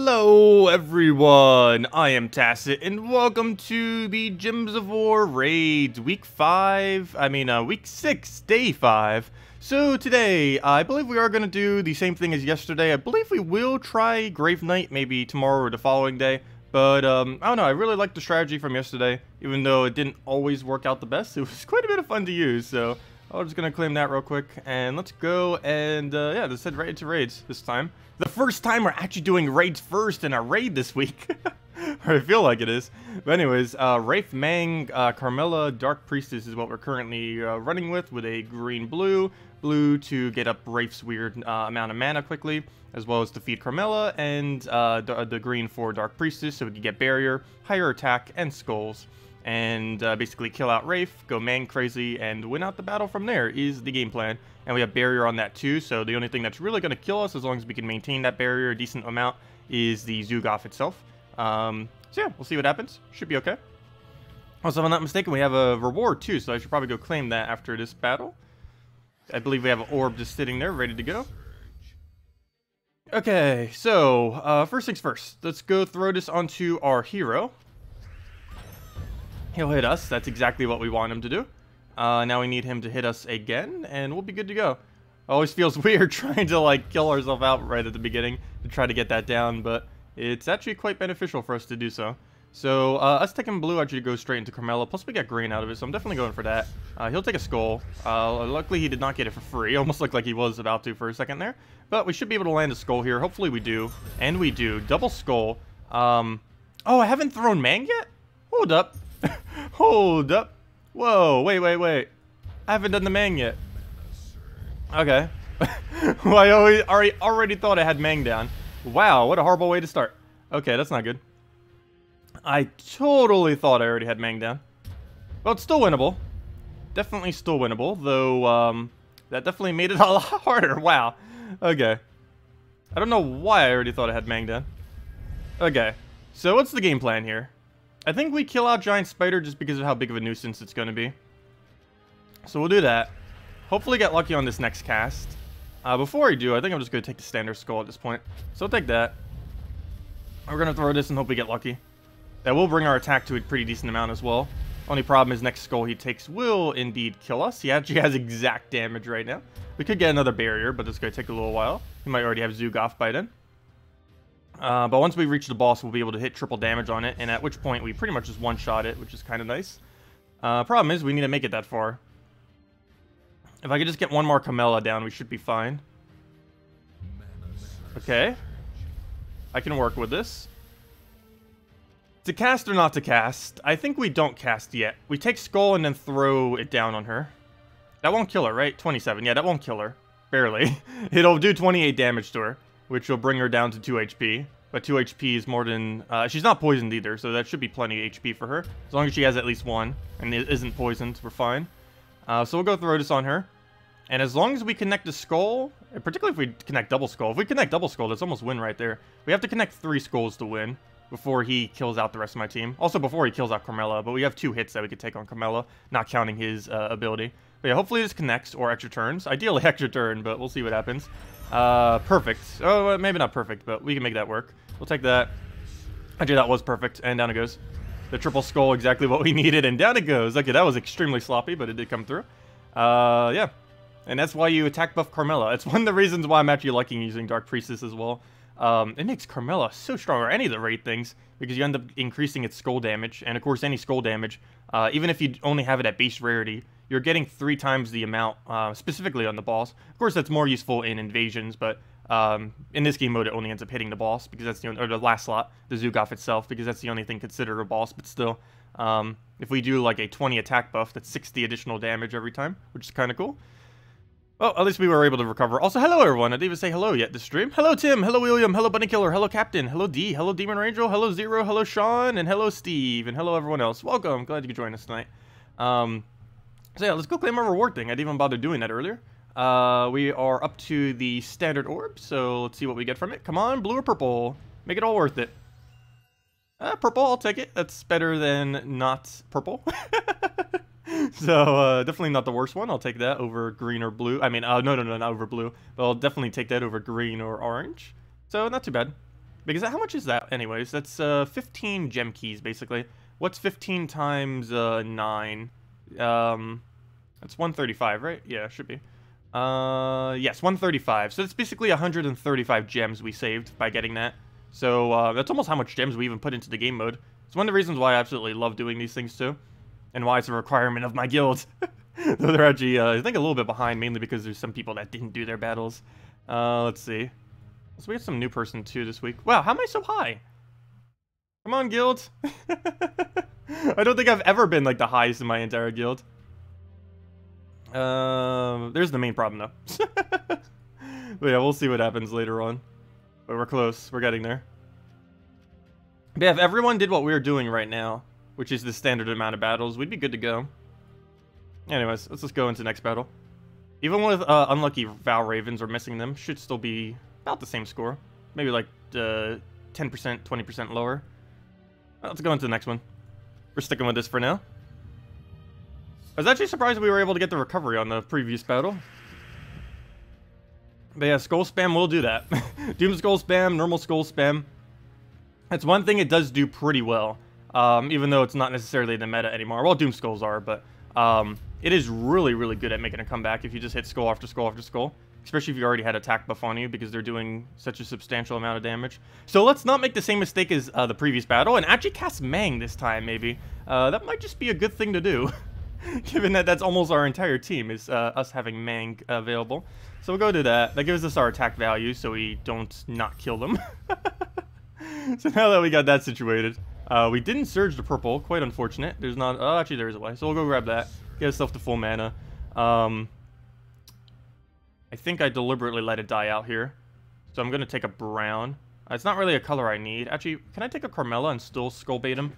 Hello everyone, I am Tacet, and welcome to the Gems of War raids, week 6, day 5. So today, I believe we are going to do the same thing as yesterday. I believe we will try Grave Knight maybe tomorrow or the following day. But, I don't know, I really liked the strategy from yesterday, even though it didn't always work out the best. It was quite a bit of fun to use, so I'm just going to claim that real quick. And let's go and, yeah, let's head right into raids this time. The first time we're actually doing raids first in a raid this week. Or I feel like it is. But anyways, Wraith, Mang, Carmilla, Dark Priestess is what we're currently running with a green-blue. Blue to get up Wraith's weird amount of mana quickly, as well as defeat Carmilla, and the green for Dark Priestess, so we can get Barrier, higher attack, and Skulls. And basically kill out Wraith, go Mang crazy, and win out the battle from there is the game plan. And we have Barrier on that too, so the only thing that's really going to kill us, as long as we can maintain that Barrier a decent amount, is the Zugaf itself. So yeah, we'll see what happens. Should be okay. Also, if I'm not mistaken, we have a reward too, so I should probably go claim that after this battle. I believe we have an orb just sitting there, ready to go. Okay, so, first things first. Let's go throw this onto our hero. He'll hit us. That's exactly what we want him to do. Now we need him to hit us again, and we'll be good to go. Always feels weird trying to, like, kill ourselves out right at the beginning to try to get that down, but it's actually quite beneficial for us to do so. So, us taking blue actually goes straight into Carmilla, plus we get green out of it, so I'm definitely going for that. He'll take a skull. Luckily he did not get it for free. Almost looked like he was about to for a second there. But we should be able to land a skull here. Hopefully we do. And we do. Double skull. Oh, I haven't thrown Mang yet? Hold up. Hold up. Whoa, wait. I haven't done the Mang yet. Okay. Well, I already thought I had Mang down. Wow, what a horrible way to start. Okay, that's not good. I totally thought I already had Mang down. Well, it's still winnable. Definitely still winnable, though, that definitely made it a lot harder. Wow. Okay. I don't know why I already thought I had Mang down. Okay. So, what's the game plan here? I think we kill out Giant Spider just because of how big of a nuisance it's going to be. So, we'll do that. Hopefully get lucky on this next cast. Before I do, I think I'm just going to take the standard skull at this point. So, I'll take that. We're going to throw this and hope we get lucky. That will bring our attack to a pretty decent amount as well. Only problem is next skull he takes will indeed kill us. He actually has exact damage right now. We could get another barrier, but it's going to take a little while. He might already have Zugaf by then. But once we reach the boss, we'll be able to hit triple damage on it, and at which point we pretty much just one-shot it, which is kind of nice. Problem is, we need to make it that far. If I could just get one more Carmilla down, we should be fine. Okay. I can work with this. To cast or not to cast? I think we don't cast yet. We take Skull and then throw it down on her. That won't kill her, right? 27. Yeah, that won't kill her. Barely. It'll do 28 damage to her, which will bring her down to 2 HP. But 2 HP is more than... she's not poisoned either, so that should be plenty of HP for her. As long as she has at least one and it isn't poisoned, we're fine. So we'll go throw this on her. And as long as we connect the skull, particularly if we connect double skull. If we connect double skull, that's almost win right there. We have to connect 3 skulls to win before he kills out the rest of my team. Also before he kills out Carmilla, but we have 2 hits that we could take on Carmilla, not counting his ability. But yeah, hopefully this connects, or extra turns. Ideally extra turn, but we'll see what happens. Perfect. Oh, maybe not perfect, but we can make that work. We'll take that. Actually, that was perfect, and down it goes. The triple skull, exactly what we needed, and down it goes. Okay, that was extremely sloppy, but it did come through. Yeah. And that's why you attack buff Carmilla. It's one of the reasons why I'm actually liking using Dark Priestess as well. It makes Carmilla so strong, or any of the raid things, because you end up increasing its skull damage. And of course, any skull damage, even if you only have it at base rarity, you're getting 3 times the amount, specifically on the boss. Of course, that's more useful in invasions, but in this game mode, it only ends up hitting the boss, because that's or the last slot, the Zugaf itself, because that's the only thing considered a boss. But still, if we do like a 20 attack buff, that's 60 additional damage every time, which is kind of cool. Well, at least we were able to recover. Also, hello everyone. I didn't even say hello yet this stream. Hello Tim, hello William, hello Bunny Killer, hello Captain, hello D, hello Demon Ranger, hello Zero, hello Sean, and hello Steve, and hello everyone else. Welcome, glad you could join us tonight. So yeah, let's go claim our reward thing. I didn't even bother doing that earlier. We are up to the standard orb, so let's see what we get from it. Come on, blue or purple? Make it all worth it. Purple, I'll take it. That's better than not purple. So, definitely not the worst one. I'll take that over green or blue. I mean, no, not over blue. But I'll definitely take that over green or orange. So, not too bad. Because how much is that anyways? That's 15 gem keys, basically. What's 15 times 9? That's 135, right? Yeah, should be. Yes, 135. So it's basically 135 gems we saved by getting that. So that's almost how much gems we even put into the game mode. It's one of the reasons why I absolutely love doing these things too. And why it's a requirement of my guild. Though they're actually, I think, a little bit behind, mainly because there's some people that didn't do their battles. Let's see. So we have some new person too this week. Wow, how am I so high? Come on, guild. I don't think I've ever been like the highest in my entire guild. There's the main problem though. But yeah, we'll see what happens later on. But we're close. We're getting there. But yeah, if everyone did what we're doing right now, which is the standard amount of battles, we'd be good to go. Anyways, let's just go into the next battle. Even with unlucky Val Ravens or missing them, should still be about the same score. Maybe like 10%, 20% lower. Let's go into the next one. We're sticking with this for now. I was actually surprised we were able to get the recovery on the previous battle. But yeah, skull spam will do that. Doom skull spam, normal skull spam. That's one thing it does do pretty well. Even though it's not necessarily the meta anymore. Well, Doom Skulls are, but it is really, really good at making a comeback if you just hit skull after skull after skull. Especially if you already had attack buff on you, because they're doing such a substantial amount of damage. So let's not make the same mistake as the previous battle, and actually cast Mang this time, maybe. That might just be a good thing to do. Given that that's almost our entire team, is us having Mang available. So we'll go to that. That gives us our attack value, so we don't not kill them. So now that we got that situated, we didn't surge the purple. Quite unfortunate. There's not... Oh, actually, there is a way. So we'll go grab that. Get ourselves to full mana. I think I deliberately let it die out here. So I'm going to take a brown. It's not really a color I need. Actually, can I take a Carmella and still skull bait him?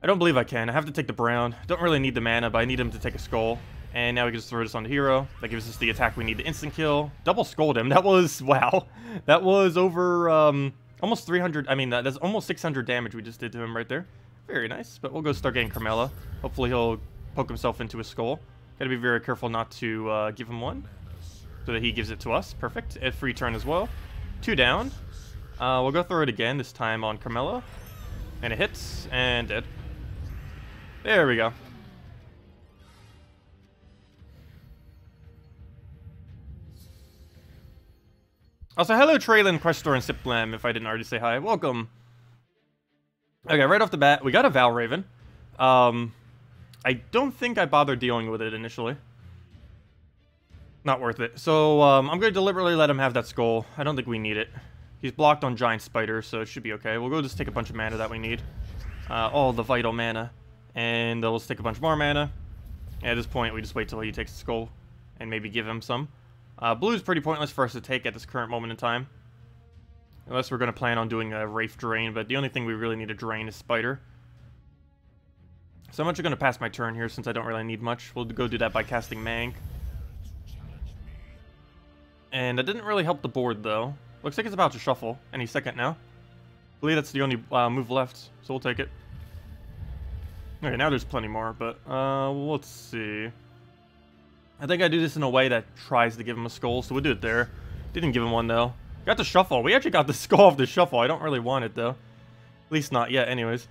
I don't believe I can. I have to take the brown. Don't really need the mana, but I need him to take a skull. And now we can just throw this on the hero. That gives us the attack we need to instant kill. Double scold him. That was... Wow. That was over... almost 300... I mean, that's almost 600 damage we just did to him right there. Very nice. But we'll go start getting Carmella. Hopefully he'll poke himself into a skull. Gotta be very careful not to give him one. So that he gives it to us. Perfect. A free turn as well. 2 down. We'll go through it again, this time on Carmella. And it hits, and dead. There we go. Also, hello Traylon, Questor, and Siplam, if I didn't already say hi. Welcome. Okay, right off the bat, we got a Val Raven. I don't think I bothered dealing with it initially. Not worth it. So, I'm going to deliberately let him have that skull. I don't think we need it. He's blocked on Giant Spider, so it should be okay. We'll go just take a bunch of mana that we need. All the vital mana. And we'll just take a bunch more mana. And at this point, we just wait till he takes the skull. And maybe give him some. Blue is pretty pointless for us to take at this current moment in time. Unless we're going to plan on doing a Wraith Drain. But the only thing we really need to drain is Spider. So I'm actually going to pass my turn here since I don't really need much. We'll go do that by casting Mang. And that didn't really help the board, though. Looks like it's about to shuffle any second now. I believe that's the only move left, so we'll take it. Okay, now there's plenty more, but let's see. I think I do this in a way that tries to give him a skull, so we'll do it there. Didn't give him one, though. Got the shuffle. We actually got the skull off the shuffle. I don't really want it, though. At least not yet, anyways.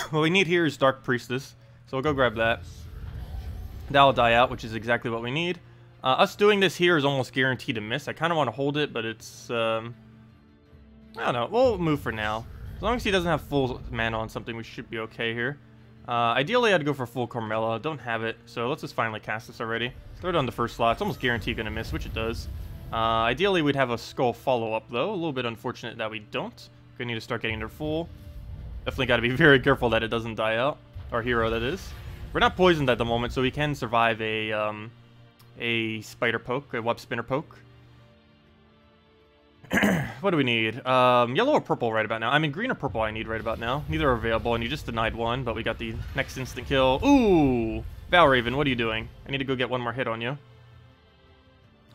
What we need here is Dark Priestess, so we'll go grab that. That'll die out, which is exactly what we need. Us doing this here is almost guaranteed to miss. I kind of want to hold it, but it's... I don't know. We'll move for now. As long as he doesn't have full mana on something, we should be okay here. Ideally, I'd go for full Carmella. Don't have it, so let's just finally cast this already. Throw it on the first slot. It's almost guaranteed going to miss, which it does. Ideally, we'd have a skull follow-up, though. A little bit unfortunate that we don't. Gonna need to start getting their full. Definitely got to be very careful that it doesn't die out. Our hero, that is. We're not poisoned at the moment, so we can survive a spider poke, a web spinner poke. What do we need? Yellow or purple right about now? I mean, green or purple I need right about now. Neither are available, and you just denied one, but we got the next instant kill. Ooh! Val Raven, what are you doing? I need to go get one more hit on you.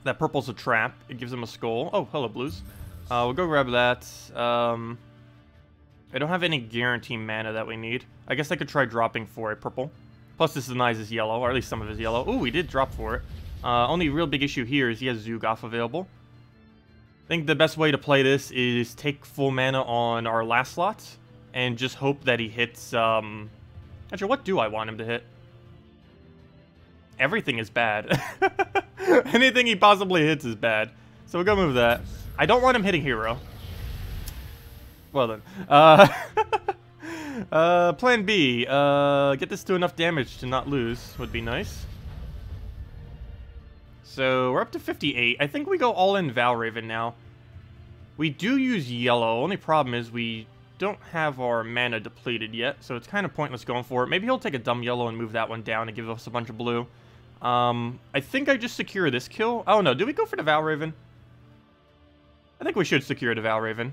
That purple's a trap. It gives him a skull. Oh, hello, blues. We'll go grab that. I don't have any guarantee mana that we need. I guess I could try dropping for a purple. Plus, this denies his yellow, or at least some of his yellow. Ooh, we did drop for it. Only real big issue here is he has Zug off available. I think the best way to play this is take full mana on our last slot and just hope that he hits, actually, what do I want him to hit? Everything is bad. Anything he possibly hits is bad. So we'll go move that. I don't want him hitting hero. Well then. Plan B. Get this to enough damage to not lose would be nice. So we're up to 58. I think we go all in Valraven now. We do use yellow. Only problem is we don't have our mana depleted yet, so it's kind of pointless going for it. Maybe he'll take a dumb yellow and move that one down and give us a bunch of blue. I think I just secure this kill. Oh no, do we go for the Valraven? I think we should secure the Valraven.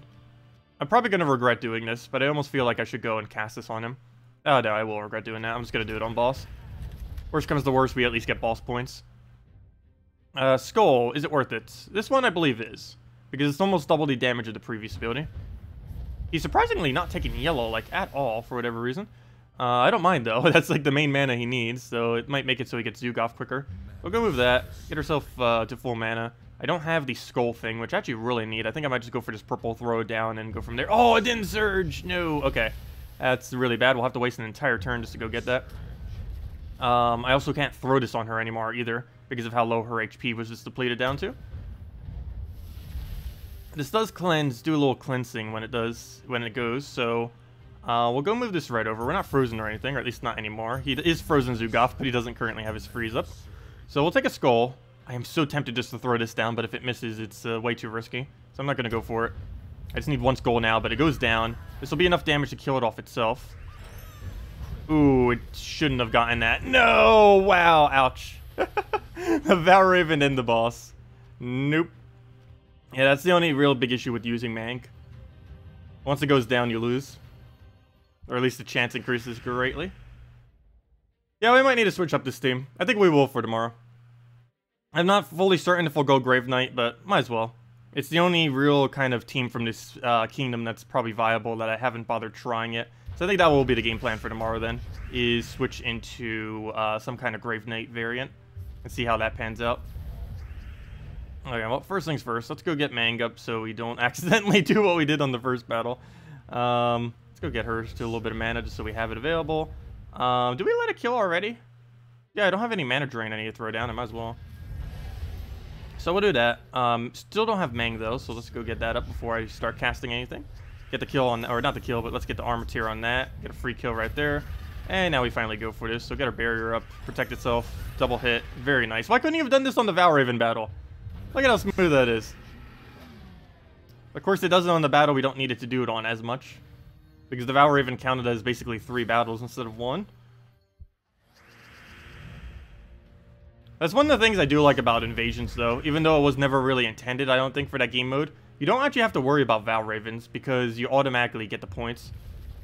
I'm probably going to regret doing this, but I almost feel like I should go and cast this on him. Oh no, I will regret doing that. I'm just going to do it on boss. Worst comes to worst, we at least get boss points. Skull, is it worth it? This one I believe is, because it's almost double the damage of the previous ability. He's surprisingly not taking yellow, like, at all, for whatever reason. I don't mind, though. That's, like, the main mana he needs, so it might make it so he gets Zug off quicker. We'll go move that. Get ourselves to full mana. I don't have the skull thing, which I actually really need. I think I might just go for this purple, throw it down, and go from there. Oh, it didn't surge! No! Okay. That's really bad. We'll have to waste an entire turn just to go get that. I also can't throw this on her anymore, either, because of how low her HP was just depleted down to. This does cleanse, do a little cleansing when it goes, so we'll go move this right over. We're not frozen or anything, or at least not anymore. He is frozen Zugoff, but he doesn't currently have his freeze up. So we'll take a skull. I am so tempted just to throw this down, but if it misses, it's way too risky. So I'm not going to go for it. I just need one skull now, but it goes down. This will be enough damage to kill it off itself. Ooh, it shouldn't have gotten that. No! Wow, ouch. The Valraven and the boss. Nope. Yeah, that's the only real big issue with using Mank. Once it goes down, you lose. Or at least the chance increases greatly. Yeah, we might need to switch up this team. I think we will for tomorrow. I'm not fully certain if we'll go Grave Knight, but might as well. It's the only real kind of team from this kingdom that's probably viable that I haven't bothered trying yet. So I think that will be the game plan for tomorrow then, is switch into some kind of Grave Knight variant and see how that pans out. Okay, well, first things first, let's go get Mang up so we don't accidentally do what we did on the first battle. Let's go get her to a little bit of mana just so we have it available. Do we let it kill already? Yeah, I don't have any mana drain I need to throw down, I might as well. So we'll do that. Still don't have Mang though, so let's go get that up before I start casting anything. Get the kill on, or not the kill, but let's get the armor tier on that. Get a free kill right there. And now we finally go for this. So get our barrier up, protect itself, double hit. Very nice. Why couldn't you have done this on the Valraven battle? Look at how smooth that is. Of course, it does it on the battle we don't need it to do it on as much, because the Valraven counted as basically 3 battles instead of 1. That's one of the things I do like about Invasions, though. Even though it was never really intended, I don't think, for that game mode. You don't actually have to worry about Valravens, because you automatically get the points.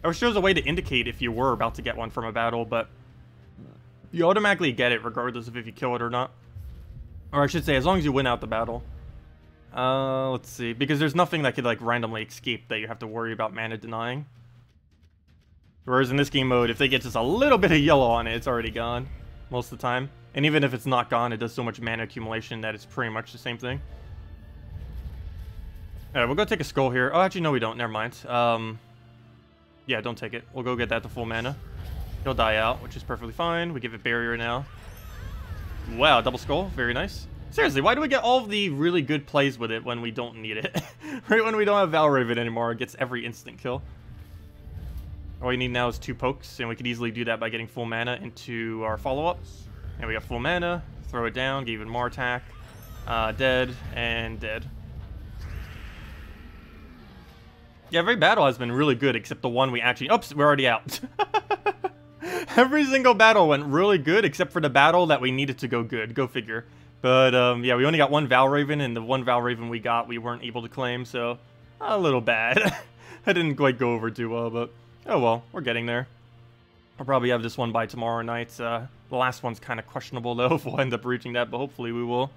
It shows a way to indicate if you were about to get one from a battle, but you automatically get it regardless of if you kill it or not. Or I should say, as long as you win out the battle. Let's see. Because there's nothing that could, like, randomly escape that you have to worry about mana denying. Whereas in this game mode, if they get just a little bit of yellow on it, it's already gone. Most of the time. And even if it's not gone, it does so much mana accumulation that it's pretty much the same thing. Alright, we'll go take a skull here. Oh, actually, no, we don't. Never mind. Yeah, don't take it. We'll go get that to full mana. He'll die out, which is perfectly fine. We give it barrier now. Wow, double skull. Very nice. Seriously, why do we get all of the really good plays with it when we don't need it? Right when we don't have Valraven anymore, it gets every instant kill. All we need now is 2 pokes, and we could easily do that by getting full mana into our follow-up. And we got full mana. Throw it down, get even more attack. Dead, and dead. Yeah, every battle has been really good, except the one we actually... Oops, we're already out. Every single battle went really good, except for the battle that we needed to go good. Go figure. But, yeah, we only got 1 Valraven, and the 1 Valraven we got, we weren't able to claim, so... A little bad. I didn't quite go over too well, but... Oh well, we're getting there. I'll probably have this one by tomorrow night. The last one's kind of questionable, though, if we'll end up reaching that, but hopefully we will.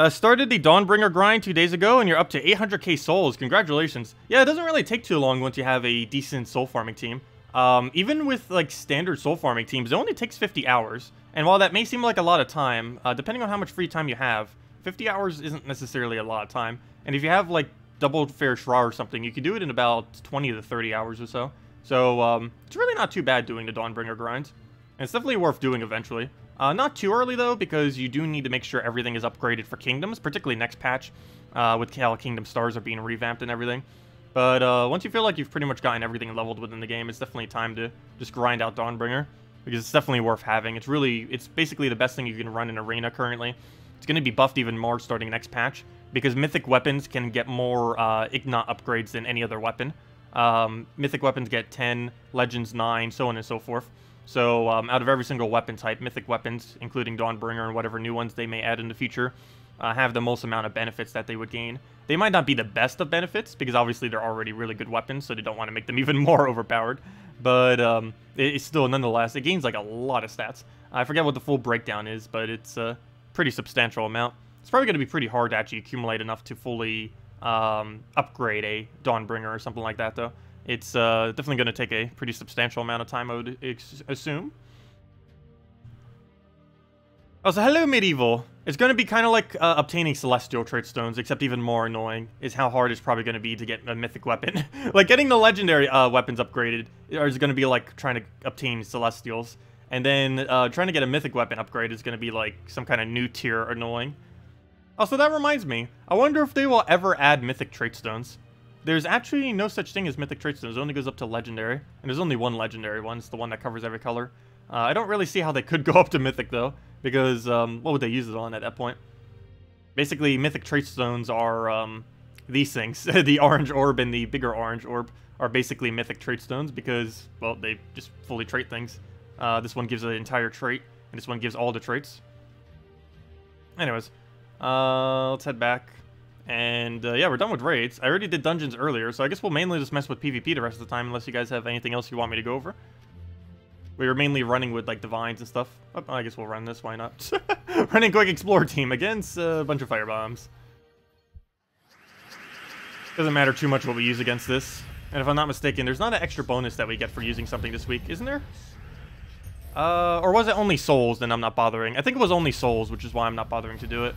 Started the Dawnbringer grind 2 days ago, and you're up to 800k souls. Congratulations. Yeah, it doesn't really take too long once you have a decent soul farming team. Even with, like, standard soul farming teams, it only takes 50 hours. And while that may seem like a lot of time, depending on how much free time you have, 50 hours isn't necessarily a lot of time. And if you have, like, double fair Shra or something, you can do it in about 20 to 30 hours or so. So, it's really not too bad doing the Dawnbringer grind. And it's definitely worth doing eventually. Not too early, though, because you do need to make sure everything is upgraded for Kingdoms, particularly next patch, with how Kingdom Stars are being revamped and everything. But once you feel like you've pretty much gotten everything leveled within the game, it's definitely time to just grind out Dawnbringer, because it's definitely worth having. It's basically the best thing you can run in Arena currently. It's going to be buffed even more starting next patch, because Mythic weapons can get more Ignat upgrades than any other weapon. Mythic weapons get 10, Legends 9, so on and so forth. So, out of every single weapon type, Mythic weapons, including Dawnbringer and whatever new ones they may add in the future, have the most amount of benefits that they would gain. They might not be the best of benefits, because obviously they're already really good weapons, so they don't want to make them even more overpowered. But, it's still, nonetheless, it gains, like, a lot of stats. I forget what the full breakdown is, but it's a pretty substantial amount. It's probably going to be pretty hard to actually accumulate enough to fully upgrade a Dawnbringer or something like that, though. It's definitely going to take a pretty substantial amount of time, I would assume. Oh, so hello, Medieval. It's going to be kind of like obtaining Celestial Trait Stones, except even more annoying is how hard it's probably going to be to get a Mythic weapon. Like, getting the Legendary weapons upgraded is going to be like trying to obtain Celestials. And then trying to get a Mythic weapon upgrade is going to be like some kind of new tier annoying. Also, that reminds me. I wonder if they will ever add Mythic Trait Stones. There's actually no such thing as Mythic Trait Stones. It only goes up to Legendary. And there's only one Legendary one. It's the one that covers every color. I don't really see how they could go up to Mythic, though. Because, what would they use it on at that point? Basically, Mythic Trait Stones are, these things. The orange orb and the bigger orange orb are basically Mythic Trait Stones because, well, they just fully trait things. This one gives an entire trait, and this one gives all the traits. Anyways, let's head back. And, yeah, we're done with raids. I already did dungeons earlier, so I guess we'll mainly just mess with PvP the rest of the time, unless you guys have anything else you want me to go over. We were mainly running with, like, divines and stuff. Oh, I guess we'll run this, why not? Running Quick Explorer team against a bunch of firebombs. Doesn't matter too much what we use against this. And if I'm not mistaken, there's not an extra bonus that we get for using something this week, isn't there? Or was it only souls, then I'm not bothering? I think it was only souls, which is why I'm not bothering to do it.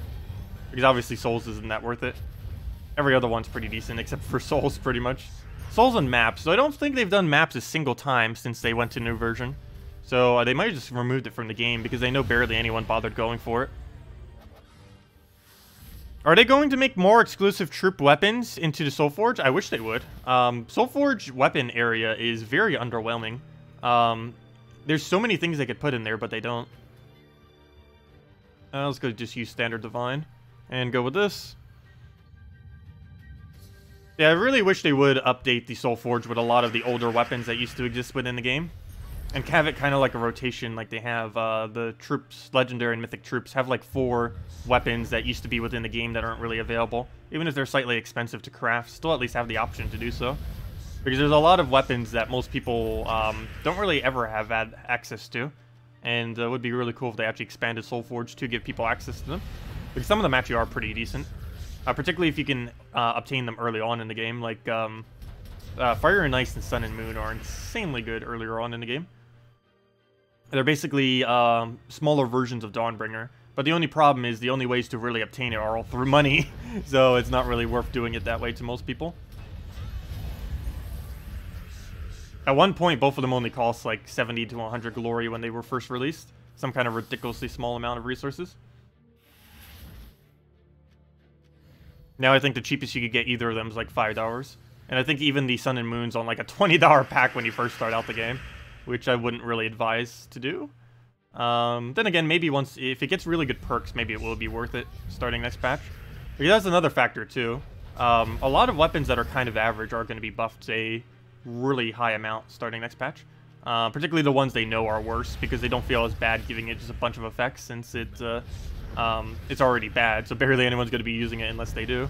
Because obviously souls isn't that worth it. Every other one's pretty decent, except for souls, pretty much. Souls and maps. So I don't think they've done maps a single time since they went to new version. So they might have just removed it from the game because they know barely anyone bothered going for it. Are they going to make more exclusive troop weapons into the Soulforge? I wish they would. Soulforge weapon area is very underwhelming. There's so many things they could put in there, but they don't. Let's go just use standard divine and go with this. Yeah, I really wish they would update the Soulforge with a lot of the older weapons that used to exist within the game. And have it kind of like a rotation, like they have the troops, legendary and mythic troops, have like 4 weapons that used to be within the game that aren't really available. Even if they're slightly expensive to craft, still at least have the option to do so. Because there's a lot of weapons that most people don't really ever have had access to. And it would be really cool if they actually expanded Soulforge to give people access to them. Because some of them actually are pretty decent. Particularly if you can obtain them early on in the game. Like Fire and Ice and Sun and Moon are insanely good earlier on in the game. They're basically smaller versions of Dawnbringer. But the only problem is the only ways to really obtain it are all through money. So it's not really worth doing it that way to most people. At one point, both of them only cost like 70 to 100 glory when they were first released. Some kind of ridiculously small amount of resources. Now I think the cheapest you could get either of them is like $5. And I think even the Sun and Moon's on like a $20 pack when you first start out the game. Which I wouldn't really advise to do. Then again, maybe once, if it gets really good perks, maybe it will be worth it starting next patch. Because that's another factor too. A lot of weapons that are kind of average are going to be buffed a really high amount starting next patch. Particularly the ones they know are worse, because they don't feel as bad giving it just a bunch of effects, since it's already bad, so barely anyone's going to be using it unless they do.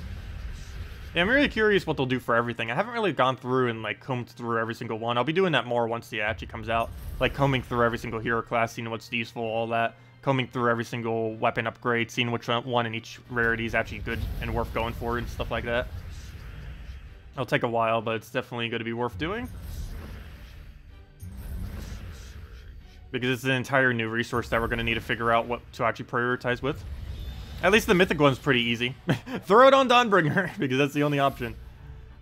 Yeah, I'm really curious what they'll do for everything. I haven't really gone through and like combed through every single one. I'll be doing that more once the actually comes out. Like combing through every single hero class, seeing what's useful, all that. Combing through every single weapon upgrade, seeing which one in each rarity is actually good and worth going for and stuff like that. It'll take a while, but it's definitely going to be worth doing. Because it's an entire new resource that we're going to need to figure out what to actually prioritize with. At least the mythic one's pretty easy. Throw it on Dawnbringer, because that's the only option.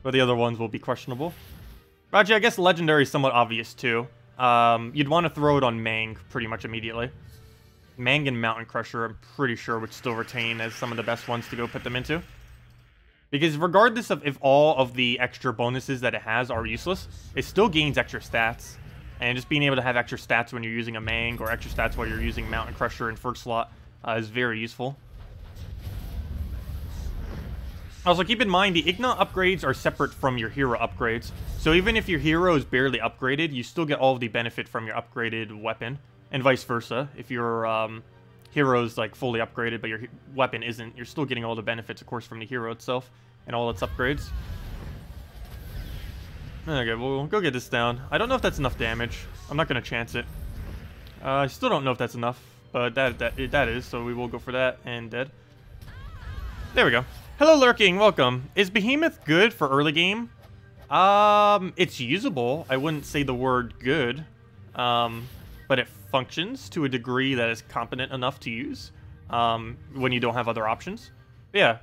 But the other ones will be questionable. Raji, I guess legendary is somewhat obvious too. You'd want to throw it on Mang pretty much immediately. Mang and Mountain Crusher, I'm pretty sure, would still retain as some of the best ones to go put them into. Because regardless of if all of the extra bonuses that it has are useless, it still gains extra stats. And just being able to have extra stats when you're using a Mang, or extra stats while you're using Mountain Crusher in first slot, is very useful. Also, keep in mind, the Ignat upgrades are separate from your hero upgrades. So even if your hero is barely upgraded, you still get all of the benefit from your upgraded weapon. And vice versa. If your hero's like fully upgraded, but your weapon isn't, you're still getting all the benefits, of course, from the hero itself and all its upgrades. Okay, we'll go get this down. I don't know if that's enough damage. I'm not going to chance it. I still don't know if that's enough, but that is, so we will go for that, and dead. There we go. Hello, Lurking. Welcome. Is Behemoth good for early game? It's usable. I wouldn't say the word good, but it functions to a degree that is competent enough to use when you don't have other options. Yeah.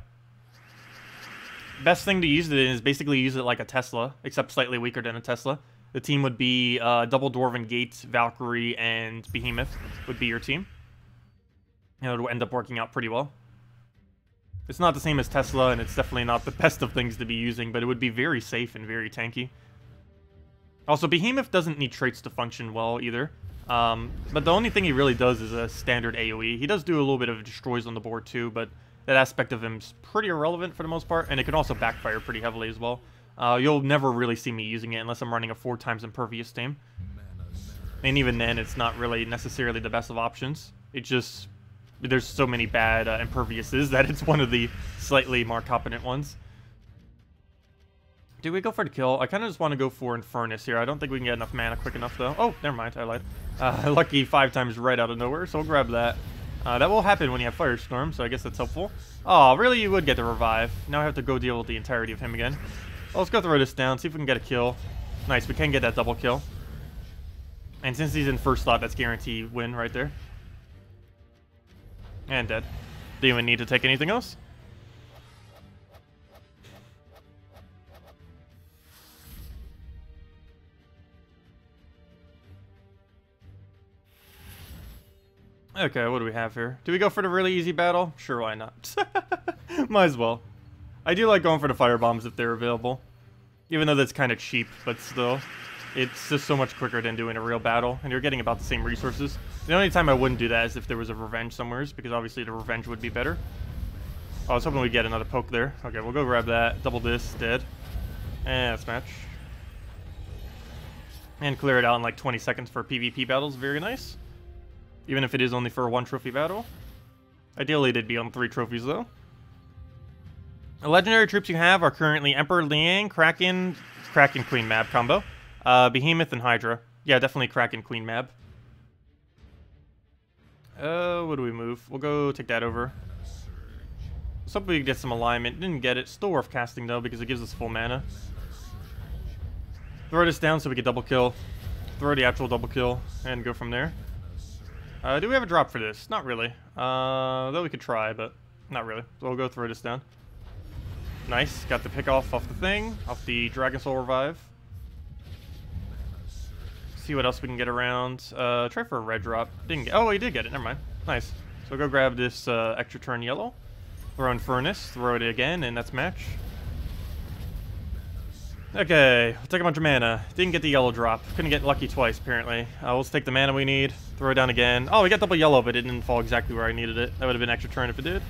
Best thing to use it in is basically use it like a Tesla, except slightly weaker than a Tesla. The team would be Double Dwarven Gate, Valkyrie, and Behemoth would be your team. And it would end up working out pretty well. It's not the same as Tesla, and it's definitely not the best of things to be using, but it would be very safe and very tanky. Also, Behemoth doesn't need traits to function well either. But the only thing he really does is a standard AoE. He does do a little bit of destroys on the board too, but that aspect of him is pretty irrelevant for the most part, and it can also backfire pretty heavily as well. You'll never really see me using it unless I'm running a 4 times impervious team. And even then, it's not really necessarily the best of options. It just... there's so many bad imperviouses that it's one of the slightly more competent ones. Do we go for the kill? I kind of just want to go for Infernus here. I don't think we can get enough mana quick enough, though. Oh, never mind. I lied. Lucky 5 times right out of nowhere, so we'll grab that. That will happen when you have Firestorm, so I guess that's helpful. Oh, really? You would get the revive. Now I have to go deal with the entirety of him again. Well, let's go throw this down, see if we can get a kill. Nice, we can get that double kill. And since he's in first slot, that's guaranteed win right there. And dead. Didn't even need to take anything else. Okay, what do we have here? Do we go for the really easy battle? Sure, why not? Might as well. I do like going for the fire bombs if they're available. Even though that's kind of cheap, but still. It's just so much quicker than doing a real battle, and you're getting about the same resources. The only time I wouldn't do that is if there was a revenge somewhere, because obviously the revenge would be better. Oh, I was hoping we'd get another poke there. Okay, we'll go grab that. Double this, dead. And smash. And clear it out in like 20 seconds for PvP battles. Very nice. Even if it is only for a 1 trophy battle. Ideally, it'd be on 3 trophies, though. The legendary troops you have are currently Emperor Liang, Kraken Queen Mab combo. Behemoth and Hydra. Yeah, definitely Kraken Queen Mab. What do we move? We'll go take that over. Let's hope we can get some alignment. Didn't get it. Still worth casting, though, because it gives us full mana. Throw this down so we get double kill. Throw the actual double kill, and go from there. Do we have a drop for this? Not really. Though we could try, but not really. So we'll go throw this down. Nice. Got the pick off the thing. Off the Dragon Soul Revive. See what else we can get around. Try for a red drop. Didn't get... oh, he did get it. Never mind. Nice. So we'll go grab this extra turn yellow. Throw Infernus. Throw it again, and that's match. Okay. We'll take a bunch of mana. Didn't get the yellow drop. Couldn't get lucky twice, apparently. Let's take the mana we need. Throw it down again. Oh, we got double yellow, but it didn't fall exactly where I needed it. That would have been extra turn if it did.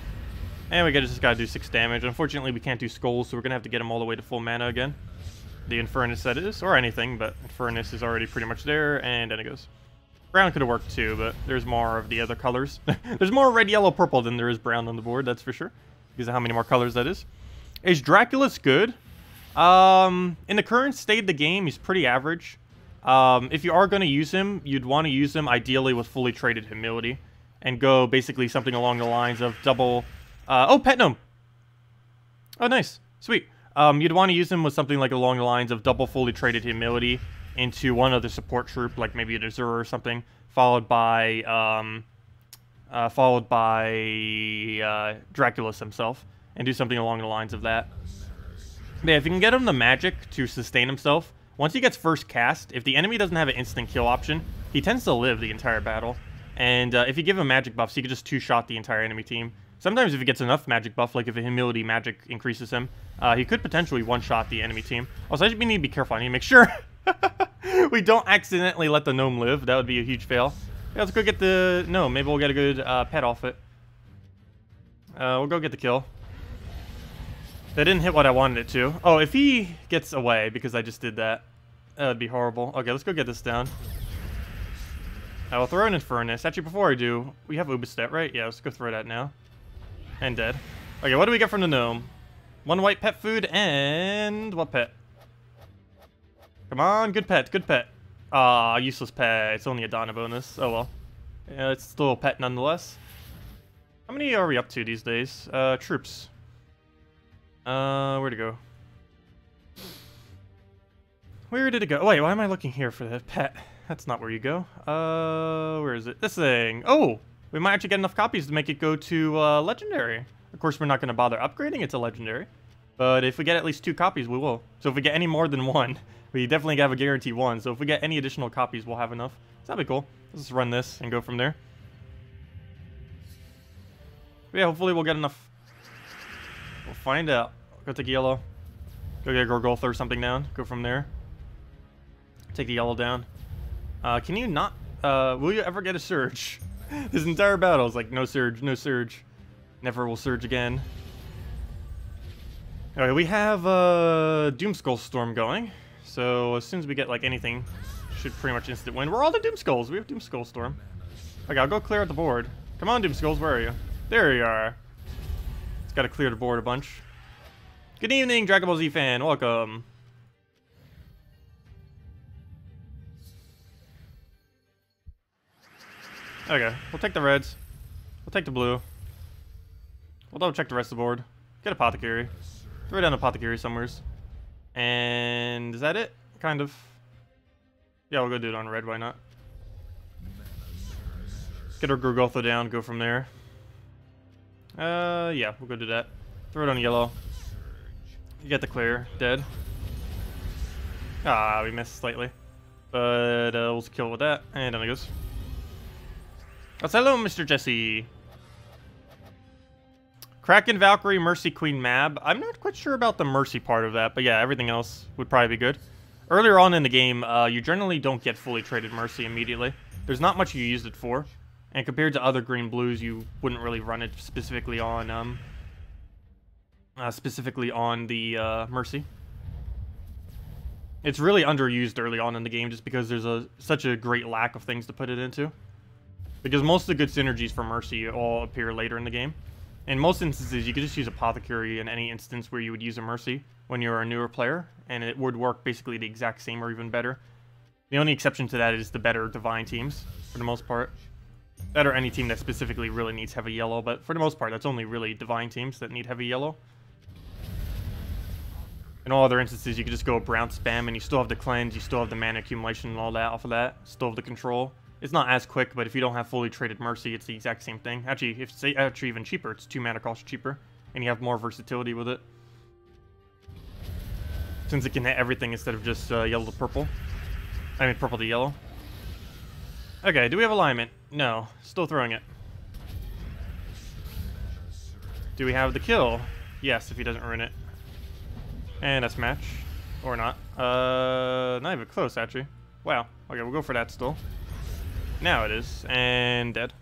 And we just gotta do 6 damage. Unfortunately, we can't do skulls, so we're gonna have to get him all the way to full mana again. The Infernus, that is. Or anything, but Infernus is already pretty much there, and then it goes. Brown could have worked too, but there's more of the other colors. There's more red, yellow, purple than there is brown on the board, that's for sure. Because of how many more colors that is. Is Draculus good? In the current state of the game, he's pretty average. If you are going to use him, you'd want to use him ideally with fully traded Humility. And go basically something along the lines of double... oh, Pet Gnome! Oh, nice. Sweet. You'd want to use him with something like along the lines of double fully traded Humility into one other support troop, like maybe a Azure or something, followed by followed by Draculus himself, and do something along the lines of that. But yeah, if you can get him the magic to sustain himself, once he gets first cast, if the enemy doesn't have an instant kill option, he tends to live the entire battle. And if you give him magic buffs, he can just two-shot the entire enemy team. Sometimes if he gets enough magic buff, like if a humility magic increases him, he could potentially one-shot the enemy team. Also, we need to be careful. I need to make sure we don't accidentally let the gnome live. That would be a huge fail. Yeah, let's go get the gnome. Maybe we'll get a good pet off it. We'll go get the kill. That didn't hit what I wanted it to. Oh, if he gets away because I just did that, that would be horrible. Okay, let's go get this down. I will throw an Infernus. Actually, before I do, we have Ubistet, right? Yeah, let's go throw that now. And dead. Okay, what do we get from the gnome? 1 white pet food and... what pet? Come on, good pet, good pet. Ah, useless pet. It's only a Donna bonus. Oh well. Yeah, it's still a pet nonetheless. How many are we up to these days? Troops. Where'd it go? Where did it go? Oh, wait, why am I looking here for the pet? That's not where you go. Where is it? This thing. Oh, we might actually get enough copies to make it go to Legendary. Of course, we're not going to bother upgrading it to Legendary. But if we get at least 2 copies, we will. So if we get any more than 1, we definitely have a guaranteed 1. So if we get any additional copies, we'll have enough. So that'd be cool. Let's just run this and go from there. But yeah, hopefully we'll get enough. We'll find out. Go take yellow. Go get a Gorgultha or something down. Go from there. Take the yellow down. Can you not... will you ever get a surge? This entire battle is like, no surge, no surge. Never will surge again. Okay, we have Doomskull Storm going. So as soon as we get like anything, should pretty much instant win. Where are all the Doomskulls? We have Doomskull Storm. Okay, I'll go clear out the board. Come on, Doomskulls, where are you? There you are. It's got to clear the board a bunch. Good evening, Dragon Ball Z fan. Welcome. Okay, we'll take the reds. We'll take the blue. We'll double check the rest of the board. Get Apothecary. Throw down Apothecary somewheres. And is that it? Kind of. Yeah, we'll go do it on red, why not? Get our Gorgultha down, go from there. Yeah, we'll go do that. Throw it on yellow. You get the clear. Dead. Ah, we missed slightly. But we'll kill with that. And down it goes. That's hello, Mr. Jesse. Kraken, Valkyrie, Mercy, Queen, Mab. I'm not quite sure about the Mercy part of that, but yeah, everything else would probably be good. Earlier on in the game, you generally don't get fully traded Mercy immediately. There's not much you use it for. And compared to other green blues, you wouldn't really run it specifically on the Mercy. It's really underused early on in the game just because there's such a great lack of things to put it into. Because most of the good synergies for Mercy all appear later in the game. In most instances, you could just use Apothecary in any instance where you would use a Mercy when you're a newer player, and it would work basically the exact same or even better. The only exception to that is the better Divine teams, for the most part. That or any team that specifically really needs heavy yellow, but for the most part, that's only really Divine teams that need heavy yellow. In all other instances, you could just go brown spam, and you still have the cleanse, you still have the mana accumulation and all that off of that, still have the control. It's not as quick, but if you don't have fully traded Mercy, it's the exact same thing. Actually, if it's actually even cheaper, it's 2 mana cost cheaper, and you have more versatility with it. Since it can hit everything instead of just yellow to purple. I mean, purple to yellow. Okay, do we have alignment? No. Still throwing it. Do we have the kill? Yes, if he doesn't ruin it. And that's match. Or not. Not even close, actually. Wow. Okay, we'll go for that still. Now it is. And dead.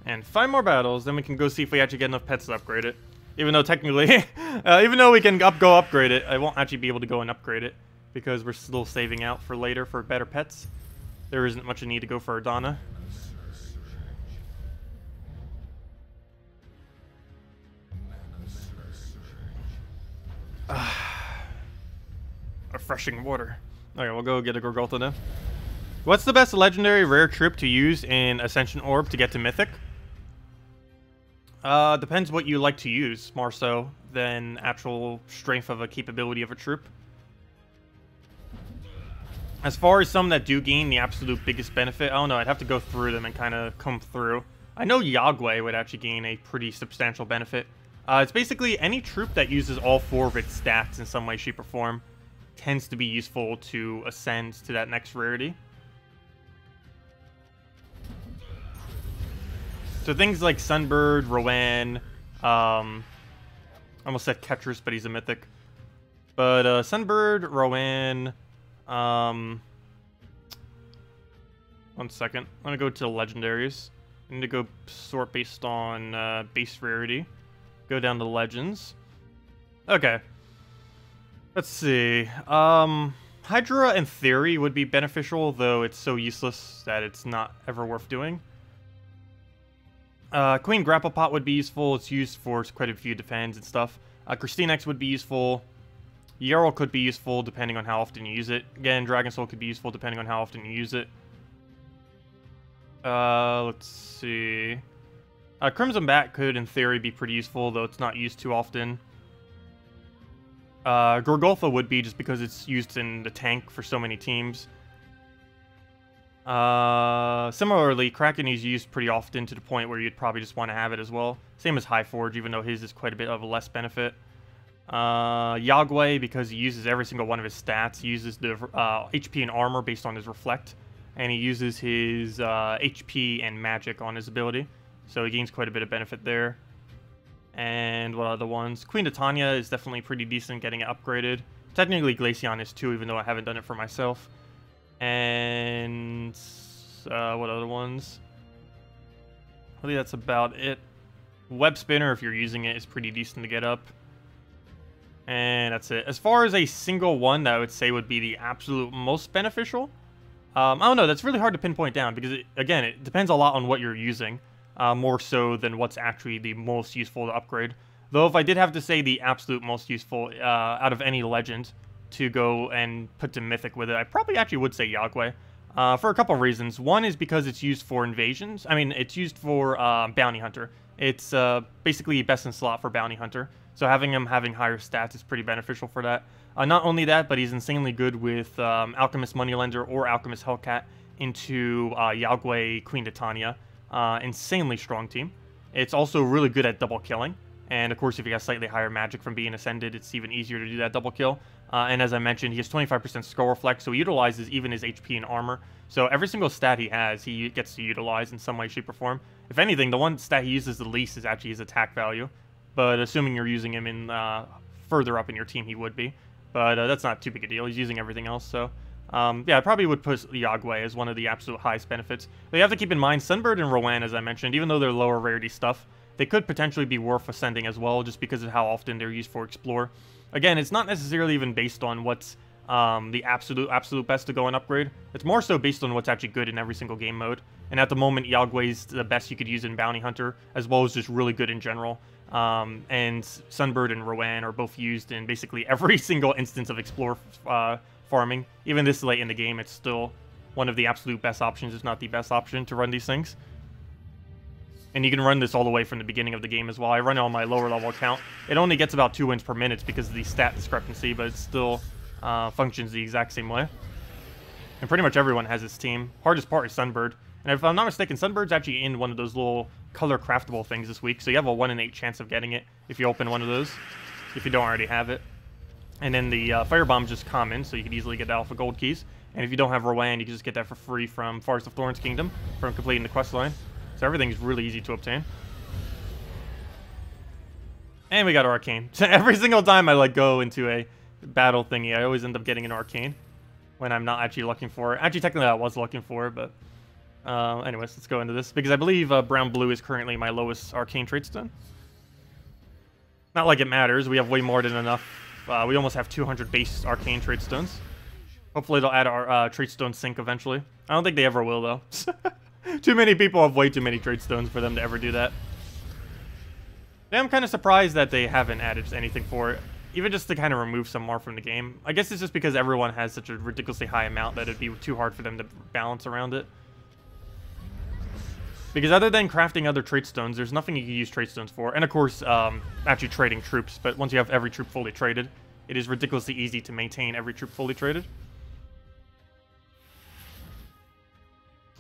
And 5 more battles, then we can go see if we actually get enough pets to upgrade it. Even though technically, even though we can go upgrade it, I won't actually be able to go and upgrade it. Because we're still saving out for later for better pets. There isn't much a need to go for Ardana. Refreshing water. Okay, we'll go get a Gorgultha now. What's the best legendary rare troop to use in Ascension Orb to get to Mythic? Depends what you like to use, more so than actual strength of a capability of a troop. As far as some that do gain the absolute biggest benefit, I don't know, I'd have to go through them and kind of come through. I know Yagwe would actually gain a pretty substantial benefit. It's basically any troop that uses all 4 of its stats in some way, shape, or form tends to be useful to ascend to that next rarity. So things like Sunbird, Rowan, I almost said Ketris, but he's a mythic. But Sunbird, Rowan, 1 second. I'm gonna go to the legendaries. I need to go sort based on base rarity. Go down to legends. Okay. Let's see. Hydra in theory would be beneficial, though it's so useless that it's not ever worth doing. Queen Grapple Pot would be useful. It's used for quite a few defends and stuff. KrissTigger would be useful. Yarrow could be useful depending on how often you use it. Again, Dragon Soul could be useful depending on how often you use it. Let's see. Crimson Bat could, in theory, be pretty useful, though it's not used too often. Gorgolfa would be, just because it's used in the tank for so many teams. Similarly, Kraken is used pretty often to the point where you'd probably just want to have it as well. Same as Highforge, even though his is quite a bit of a less benefit. Yagwe, because he uses every single one of his stats. He uses the HP and armor based on his Reflect. And he uses his HP and magic on his ability. So he gains quite a bit of benefit there. And what other ones? Queen Titania is definitely pretty decent getting it upgraded. Technically Glaceon is too, even though I haven't done it for myself. And what other ones? I think that's about it. Web Spinner, if you're using it, is pretty decent to get up. And that's it. As far as a single one that I would say would be the absolute most beneficial, I don't know, that's really hard to pinpoint down because, again, it depends a lot on what you're using, more so than what's actually the most useful to upgrade. Though if I did have to say the absolute most useful out of any legend to go and put to Mythic with it, I probably actually would say Yagwe, for a couple of reasons. One is because it's used for invasions. I mean, it's used for Bounty Hunter. It's basically best in slot for Bounty Hunter. So having him having higher stats is pretty beneficial for that. Not only that, but he's insanely good with Alchemist Moneylender or Alchemist Hellcat into Yagwe Queen Titania. Insanely strong team. It's also really good at double killing. And of course, if you have slightly higher magic from being ascended, it's even easier to do that double kill. And as I mentioned, he has 25% skull reflect, so he utilizes even his HP and armor. So every single stat he has, he gets to utilize in some way, shape, or form. If anything, the one stat he uses the least is actually his attack value. But assuming you're using him in further up in your team, he would be. But that's not too big a deal. He's using everything else, so... yeah, I probably would put Yagwe as one of the absolute highest benefits. But you have to keep in mind, Sunbird and Rowan, as I mentioned, even though they're lower rarity stuff, they could potentially be worth ascending as well, just because of how often they're used for Explore. Again, it's not necessarily even based on what's the absolute best to go and upgrade. It's more so based on what's actually good in every single game mode. And at the moment, Yagwe's the best you could use in Bounty Hunter, as well as just really good in general. And Sunbird and Rowan are both used in basically every single instance of Explore farming. Even this late in the game, it's still one of the absolute best options, if not the best option, to run these things. And you can run this all the way from the beginning of the game as well. I run it on my lower level account. It only gets about 2 wins per minute because of the stat discrepancy, but it still functions the exact same way. And pretty much everyone has this team. Hardest part is Sunbird. And if I'm not mistaken, Sunbird's actually in one of those little color craftable things this week, so you have a 1 in 8 chance of getting it if you open one of those, if you don't already have it. And then the Firebomb's just common, so you could easily get that off of gold keys. And if you don't have Rowan, you can just get that for free from Forest of Thorns Kingdom from completing the quest line. So everything's really easy to obtain. And we got Arcane. So every single time I go into a battle thingy, I always end up getting an Arcane when I'm not actually looking for it. Actually, technically I was looking for it, but anyways, let's go into this. Because I believe brown-blue is currently my lowest Arcane trait stone. Not like it matters. We have way more than enough. We almost have 200 base Arcane trait stones. Hopefully they'll add our trait stone sync eventually. I don't think they ever will, though. Too many people have way too many trait stones for them to ever do that. Yeah, I'm kind of surprised that they haven't added anything for it. Even just to kind of remove some more from the game. I guess it's just because everyone has such a ridiculously high amount that it'd be too hard for them to balance around it. Because other than crafting other trait stones, there's nothing you can use trait stones for. And of course, actually trading troops. But once you have every troop fully traded, it is ridiculously easy to maintain every troop fully traded.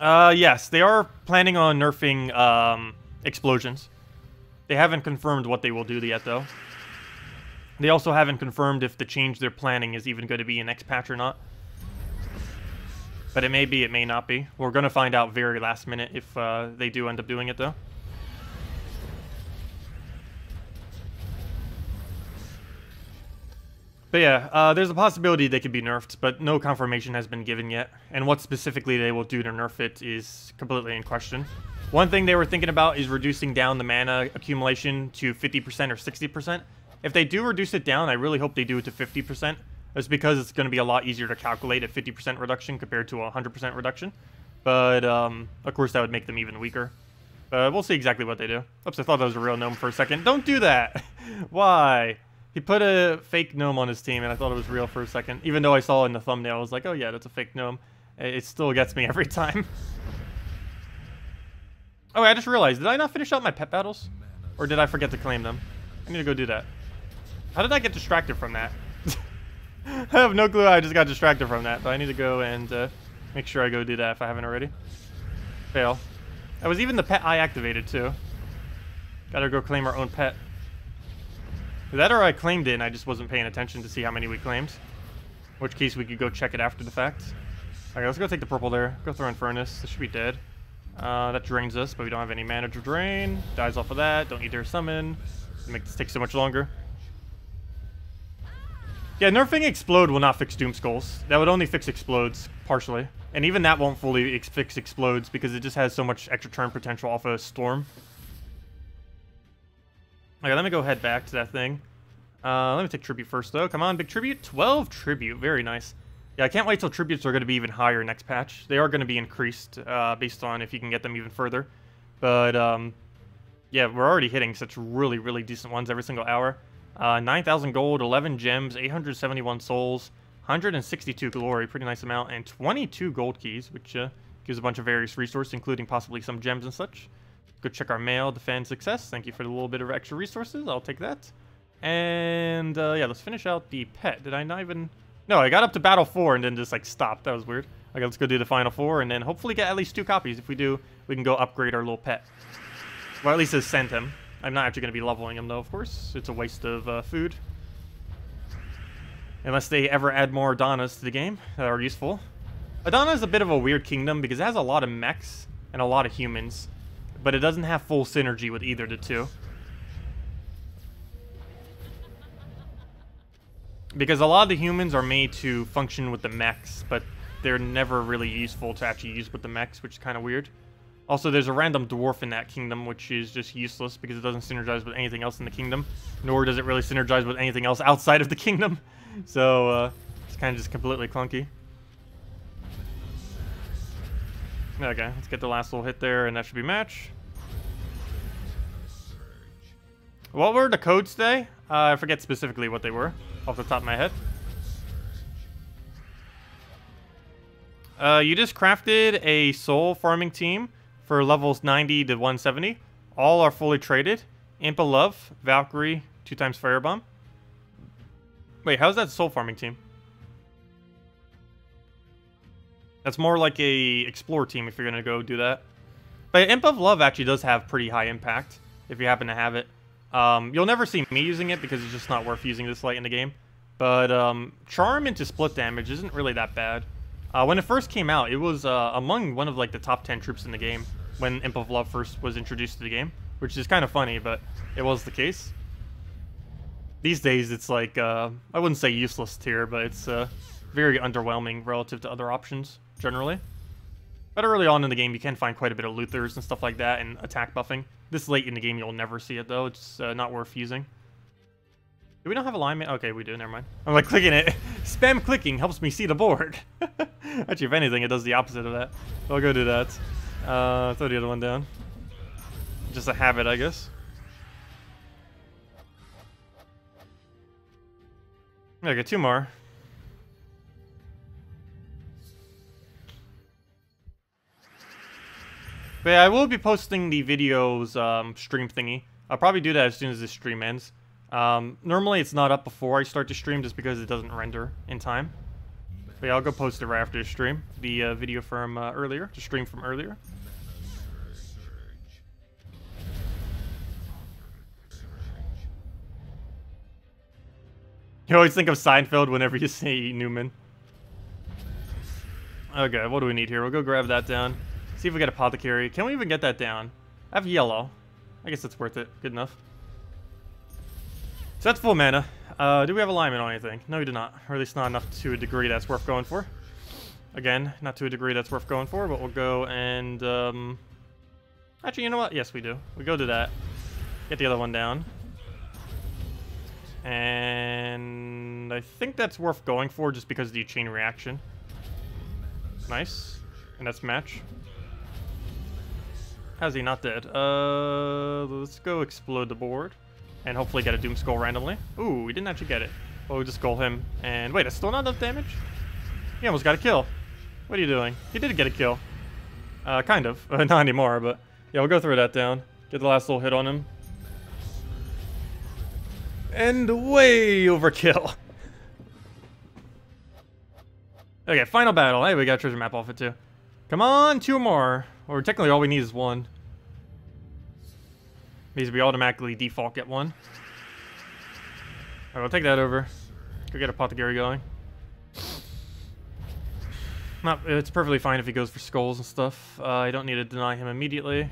Yes, they are planning on nerfing explosions. They haven't confirmed what they will do yet, though. They also haven't confirmed if the change they're planning is even going to be in next patch or not. But it may be, it may not be. We're going to find out very last minute if they do end up doing it, though. But yeah, there's a possibility they could be nerfed, but no confirmation has been given yet. And what specifically they will do to nerf it is completely in question. One thing they were thinking about is reducing down the mana accumulation to 50% or 60%. If they do reduce it down, I really hope they do it to 50%. That's because it's going to be a lot easier to calculate a 50% reduction compared to a 100% reduction. But, of course, that would make them even weaker. But we'll see exactly what they do. Oops, I thought that was a real gnome for a second. Don't do that! Why? He put a fake gnome on his team, and I thought it was real for a second. Even though I saw in the thumbnail, I was like, oh yeah, that's a fake gnome. It still gets me every time. Oh, I just realized, did I not finish out my pet battles? Or did I forget to claim them? I need to go do that. How did I get distracted from that? I have no clue how I just got distracted from that, but I need to go and make sure I go do that if I haven't already. Fail. That was even the pet I activated, too. Gotta go claim our own pet. That or I claimed it and I just wasn't paying attention to see how many we claimed. In which case we could go check it after the fact. Okay, let's go take the purple there. Go throw in Furnace. This should be dead. That drains us, but we don't have any mana to drain. Dies off of that. Don't need their summon. Make this take so much longer. Yeah, nerfing Explode will not fix Doom Skulls. That would only fix Explodes, partially. And even that won't fully fix Explodes because it just has so much extra turn potential off of Storm. Okay, let me go head back to that thing. Let me take Tribute first, though. Come on, big Tribute. 12 Tribute. Very nice. Yeah, I can't wait till Tributes are going to be even higher next patch. They are going to be increased based on if you can get them even further. But, yeah, we're already hitting such really, really decent ones every single hour. 9,000 gold, 11 gems, 871 souls, 162 glory, pretty nice amount, and 22 gold keys, which gives a bunch of various resources, including possibly some gems and such. Go check our mail, defend, success. Thank you for the little bit of extra resources. I'll take that. And, yeah, let's finish out the pet. Did I not even... No, I got up to battle 4 and then just, like, stopped. That was weird. Okay, let's go do the final 4 and then hopefully get at least 2 copies. If we do, we can go upgrade our little pet. Well, at least just send him. I'm not actually going to be leveling him, though, of course. It's a waste of food. Unless they ever add more Adonnas to the game that are useful. Adana is a bit of a weird kingdom because it has a lot of mechs and a lot of humans. But it doesn't have full synergy with either of the two. Because a lot of the humans are made to function with the mechs, but they're never really useful to actually use with the mechs, which is kind of weird. Also, there's a random dwarf in that kingdom, which is just useless because it doesn't synergize with anything else in the kingdom, nor does it really synergize with anything else outside of the kingdom. So, it's kind of just completely clunky. Okay, let's get the last little hit there, and that should be match. What were the codes today? I forget specifically what they were, off the top of my head. You just crafted a soul farming team for levels 90 to 170. All are fully traded. Imp of Love, Valkyrie, 2x Firebomb. Wait, how's that soul farming team? That's more like a explore team if you're gonna go do that. But Imp of Love actually does have pretty high impact if you happen to have it. You'll never see me using it because it's just not worth using this late in the game. But Charm into split damage isn't really that bad. When it first came out, it was among one of like the top 10 troops in the game when Imp of Love first was introduced to the game, which is kind of funny, but it was the case. These days, it's like, I wouldn't say useless tier, but it's very underwhelming relative to other options, generally. But early on in the game, you can find quite a bit of Luthers and stuff like that, and attack buffing. This late in the game, you'll never see it, though. It's not worth using. Do we not have alignment? Okay, we do. Never mind. I'm like clicking it. Spam clicking helps me see the board. Actually, if anything, it does the opposite of that. So I'll go do that. Throw the other one down. Just a habit, I guess. Okay, 2 more. But yeah, I will be posting the videos stream thingy. I'll probably do that as soon as this stream ends. Normally it's not up before I start to stream just because it doesn't render in time. But yeah, I'll go post it right after the stream. The video from earlier, the stream from earlier. You always think of Seinfeld whenever you see Newman. Okay, what do we need here? We'll go grab that down. See if we get Apothecary. Can we even get that down? I have yellow. I guess that's worth it. Good enough. So that's full mana. Do we have alignment on anything? No, we do not. Or at least not enough to a degree that's worth going for. Again, not to a degree that's worth going for, but we'll go and... Actually, you know what? Yes, we do. We go to that. Get the other one down. And I think that's worth going for just because of the chain reaction. Nice. And that's match. How's he not dead? Let's go explode the board. And hopefully get a Doom Skull randomly. Ooh, we didn't actually get it. Well, we just skull him. And wait, that's still not enough damage? He almost got a kill. What are you doing? He did get a kill. Kind of. Not anymore, but... Yeah, we'll go throw that down. Get the last little hit on him. And way overkill. Okay, final battle. Hey, we got a treasure map off it too. Come on, 2 more. Or technically all we need is 1. Means we automatically default get 1. Alright, we'll take that over. Go get Apothecary going. It's perfectly fine if he goes for skulls and stuff. I don't need to deny him immediately.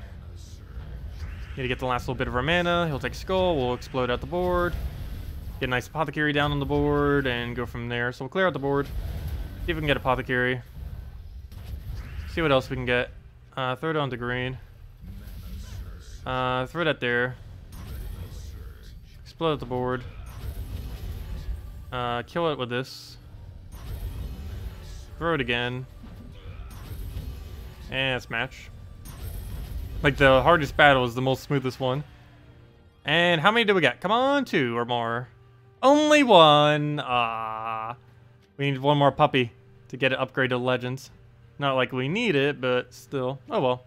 Need to get the last little bit of our mana. He'll take skull. We'll explode out the board. Get a nice Apothecary down on the board and go from there. So we'll clear out the board. See if we can get Apothecary. See what else we can get. Throw it onto green. Throw that there. Explode out the board. Kill it with this. Throw it again. And it's match. Like, the hardest battle is the most smoothest one. And how many do we get? Come on, 2 or more. Only 1. Ah, we need 1 more puppy to get it upgraded to Legends. Not like we need it, but still. Oh well.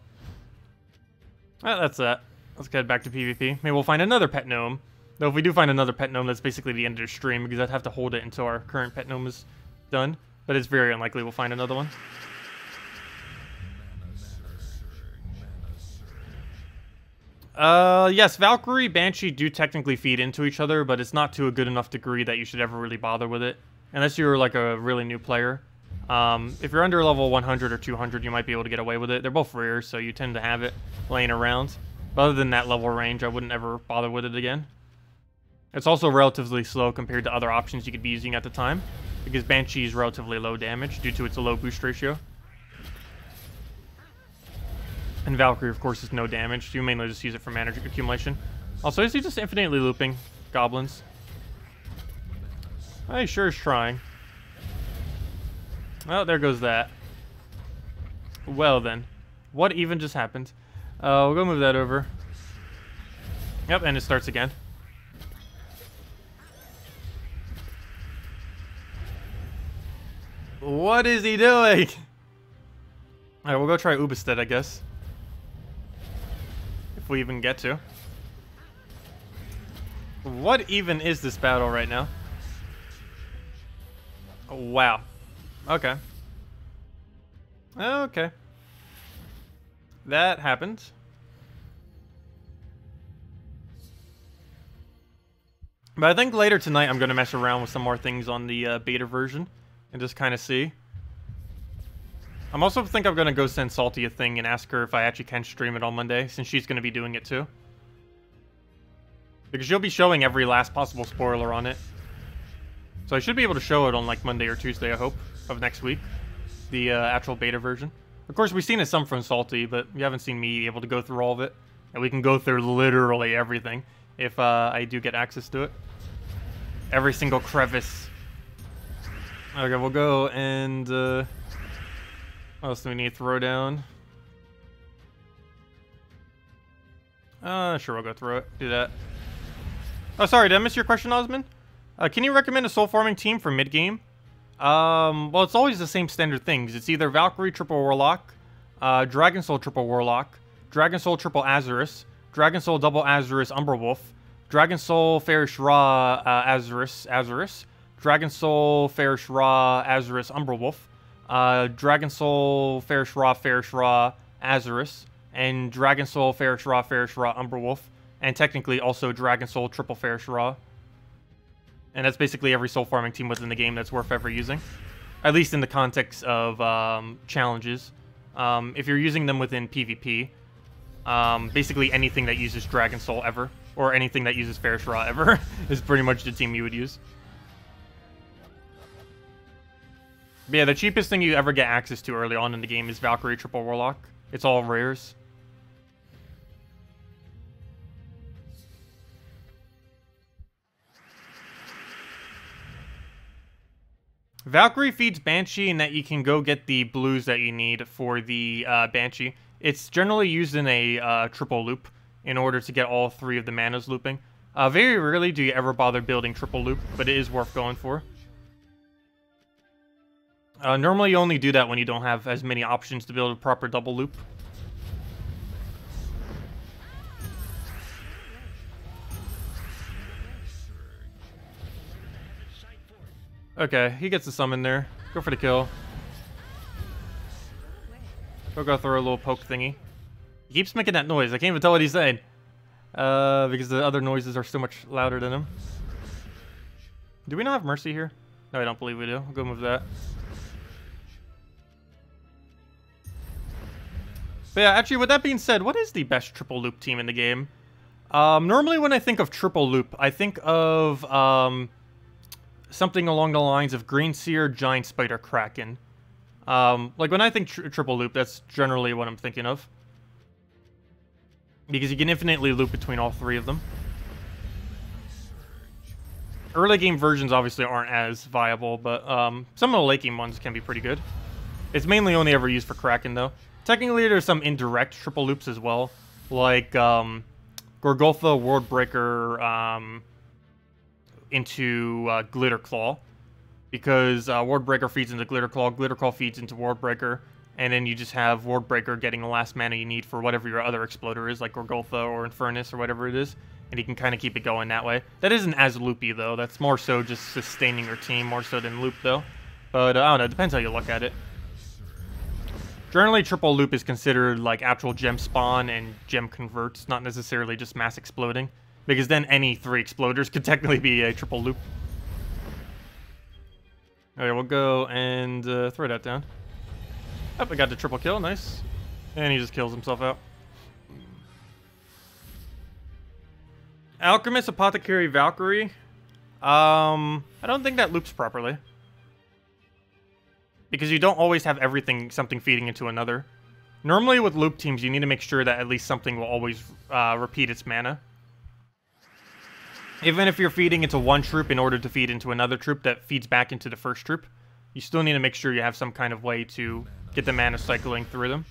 That's that. Let's get back to PvP. Maybe we'll find another pet gnome. Though if we do find another pet gnome, that's basically the end of the stream, because I'd have to hold it until our current pet gnome is done. But it's very unlikely we'll find another one. Yes, Valkyrie, Banshee do technically feed into each other, but it's not to a good enough degree that you should ever really bother with it. Unless you're like a really new player. If you're under level 100 or 200, you might be able to get away with it. They're both rare, so you tend to have it laying around. But other than that level range, I wouldn't ever bother with it again. It's also relatively slow compared to other options you could be using at the time, because Banshee is relatively low damage due to its low boost ratio. And Valkyrie, of course, is no damage. You mainly just use it for mana accumulation. Also, is he just infinitely looping goblins? He sure is trying. Oh, there goes that. Well then. What even just happened? We'll go move that over. Yep, and it starts again. What is he doing? Alright, we'll go try Ubisted, I guess. If we even get to. What even is this battle right now? Oh, wow. Okay. Okay. That happened. But I think later tonight I'm going to mess around with some more things on the beta version. And just kind of see. I'm also think I'm going to go send Salty a thing and ask her if I actually can stream it on Monday, since she's going to be doing it too. Because she'll be showing every last possible spoiler on it. So I should be able to show it on like Monday or Tuesday, I hope, of next week. The actual beta version. Of course, we've seen it some from Salty, but we haven't seen me able to go through all of it. And we can go through literally everything if I do get access to it. Every single crevice. Okay, we'll go and... what else do we need to throw down? Sure, we'll go through it. Do that. Oh, sorry, did I miss your question, Osman? Can you recommend a soul farming team for mid-game? Well, it's always the same standard things. It's either Valkyrie triple Warlock, Dragon Soul triple Warlock, Dragon Soul triple Azurus, Dragon Soul double Azurus Umberwolf, Dragon Soul Fairish Ra Azurus, Dragon Soul, Fairish Ra, Azurus, Umberwolf. Dragon Soul, Fairish Ra, Azurus. And Dragon Soul, Fairish Ra, Umberwolf. And technically also Dragon Soul, triple Fairish Ra. And that's basically every soul farming team within the game that's worth ever using. At least in the context of challenges. If you're using them within PvP, basically anything that uses Dragon Soul ever, or anything that uses Fairish Ra ever, is pretty much the team you would use. But yeah, the cheapest thing you ever get access to early on in the game is Valkyrie Triple Warlock. It's all rares. Valkyrie feeds Banshee, and that you can go get the blues that you need for the Banshee. It's generally used in a triple loop in order to get all 3 of the manas looping. Very rarely do you ever bother building triple loop, but it is worth going for. Normally you only do that when you don't have as many options to build a proper double loop. Okay, he gets the summon there. Go for the kill. Go throw a little poke thingy. He keeps making that noise. I can't even tell what he's saying. Because the other noises are so much louder than him. Do we not have Mercy here? No, I don't believe we do. I'll go move that. But yeah, actually, with that being said, what is the best triple loop team in the game? Normally when I think of triple loop, I think of something along the lines of Green Seer, Giant Spider, Kraken. Like when I think triple loop, that's generally what I'm thinking of. Because you can infinitely loop between all 3 of them. Early game versions obviously aren't as viable, but some of the late game ones can be pretty good. It's mainly only ever used for Kraken though. Technically there's some indirect triple loops as well, like Gorgolfa, Wardbreaker, into Glitterclaw, because Wardbreaker feeds into Glitterclaw, Glitterclaw feeds into Wardbreaker, and then you just have Wardbreaker getting the last mana you need for whatever your other exploder is, like Gorgolfa or Infernus or whatever it is, and you can kind of keep it going that way. That isn't as loopy though, that's more so just sustaining your team, more so than loop though. But I don't know, it depends how you look at it. Generally, triple loop is considered like actual gem spawn and gem converts, not necessarily just mass exploding. Because then any 3 exploders could technically be a triple loop. Okay, we'll go and throw that down. Oh, we got the triple kill, nice. And he just kills himself out. Alchemist, Apothecary, Valkyrie. I don't think that loops properly. Because you don't always have something feeding into another. Normally with loop teams, you need to make sure that at least something will always repeat its mana. Even if you're feeding into one troop in order to feed into another troop that feeds back into the first troop, you still need to make sure you have some kind of way to get the mana cycling through them.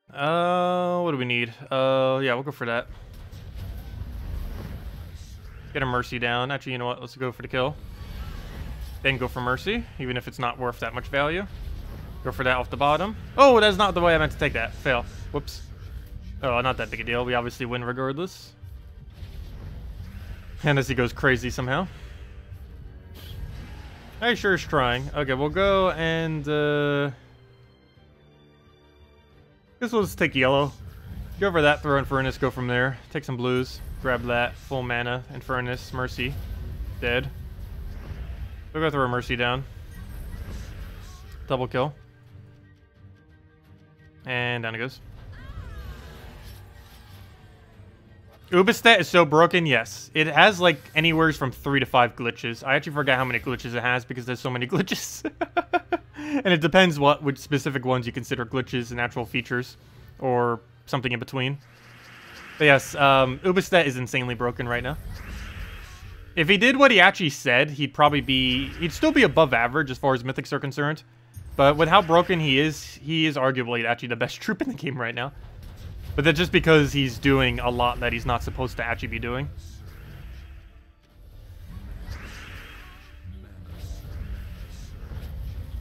What do we need? Yeah, we'll go for that. Get a Mercy down. Actually, you know what? Let's go for the kill. Then go for Mercy, even if it's not worth that much value. Go for that off the bottom. Oh, that's not the way I meant to take that. Fail. Whoops. Oh, not that big a deal. We obviously win regardless. Hennessy goes crazy somehow. I sure is trying. Okay, we'll go and guess we'll just take yellow. Go over that, throw Infernus, go from there. Take some blues. Grab that. Full mana. Infernus. Mercy. Dead. We'll go throw a Mercy down. Double kill. And down it goes. Ubistat is so broken, yes. It has like anywhere from 3 to 5 glitches. I actually forgot how many glitches it has because there's so many glitches. And it depends which specific ones you consider glitches and actual features, or something in between. But yes, Ubistat is insanely broken right now. If he did what he actually said, he'd still be above average as far as mythics are concerned. But with how broken he is arguably actually the best troop in the game right now. But that's just because he's doing a lot that he's not supposed to actually be doing.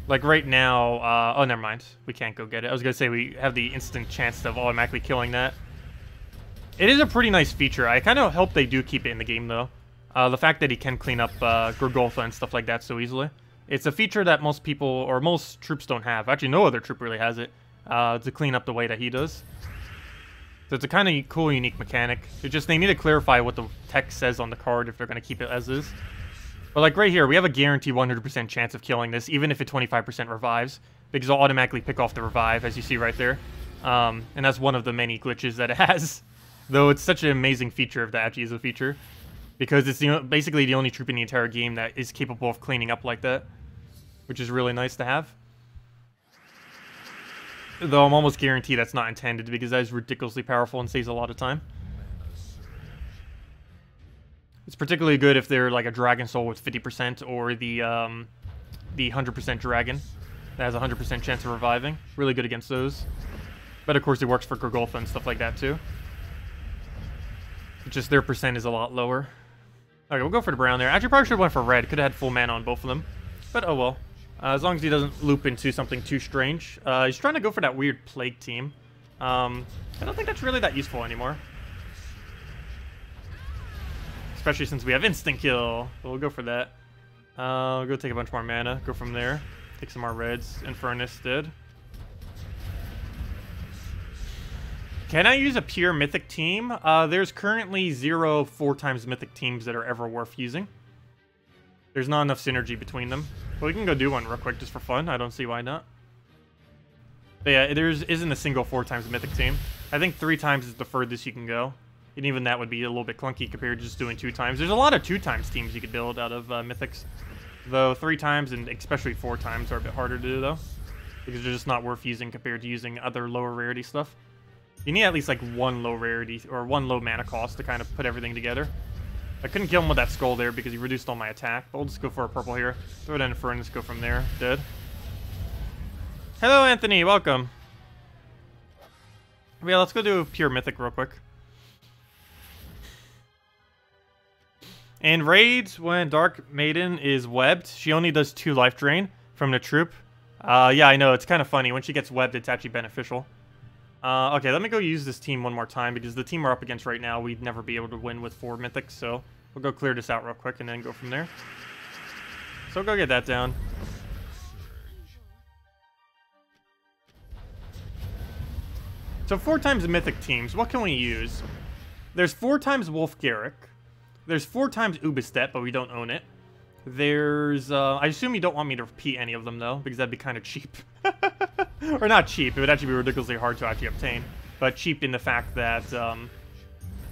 Like right now, oh, never mind. We can't go get it. I was going to say we have the instant chance of automatically killing that. It is a pretty nice feature. I kind of hope they do keep it in the game, though. The fact that he can clean up Gorgolfa and stuff like that so easily. It's a feature that most people, or most troops don't have. Actually, no other troop really has it, to clean up the way that he does. So it's a kind of cool, unique mechanic. It's just they need to clarify what the text says on the card if they're going to keep it as is. But like right here, we have a guaranteed 100% chance of killing this, even if it 25% revives, because it'll automatically pick off the revive, as you see right there. And that's one of the many glitches that it has. Though it's such an amazing feature if that actually is a feature. Because it's basically the only troop in the entire game that is capable of cleaning up like that. Which is really nice to have. Though I'm almost guaranteed that's not intended, because that is ridiculously powerful and saves a lot of time. It's particularly good if they're like a Dragon Soul with 50% or the 100% Dragon that has a 100% chance of reviving. Really good against those. But of course it works for Gorgolfa and stuff like that too. It's just their percent is a lot lower. Okay, we'll go for the brown there. Actually, probably should have went for red. Could have had full mana on both of them. But oh well. As long as he doesn't loop into something too strange. He's trying to go for that weird plague team. I don't think that's really that useful anymore. Especially since we have instant kill. But we'll go for that. We'll go take a bunch more mana. Go from there. Take some more reds. Infernus did. Can I use a pure mythic team? There's currently 0 4x mythic teams that are ever worth using. There's not enough synergy between them. But we can go do one real quick just for fun. I don't see why not. But yeah, there isn't a single 4x mythic team. I think 3x is the furthest you can go. And even that would be a little bit clunky compared to just doing 2x. There's a lot of 2x teams you could build out of mythics. Though 3x and especially 4x are a bit harder to do though. Because they're just not worth using compared to using other lower rarity stuff. You need at least like one low rarity or one low mana cost to kind of put everything together. I couldn't kill him with that skull there because he reduced all my attack. But we'll just go for a purple here. Throw it in for and just go from there. Dead. Hello, Anthony. Welcome. Yeah, let's go do pure mythic real quick. And raids, when Dark Maiden is webbed, she only does 2 life drain from the troop. Yeah, I know. It's kind of funny. When she gets webbed, it's actually beneficial. Okay, let me go use this team one more time, because the team we're up against right now, we'd never be able to win with 4 mythics, so we'll go clear this out real quick and then go from there. So go get that down. So 4x mythic teams, what can we use? There's 4x Wolf Garrick. There's 4x Ubistet, but we don't own it. There's, I assume you don't want me to repeat any of them, though, because that'd be kind of cheap. Or not cheap, it would actually be ridiculously hard to actually obtain. But cheap in the fact that,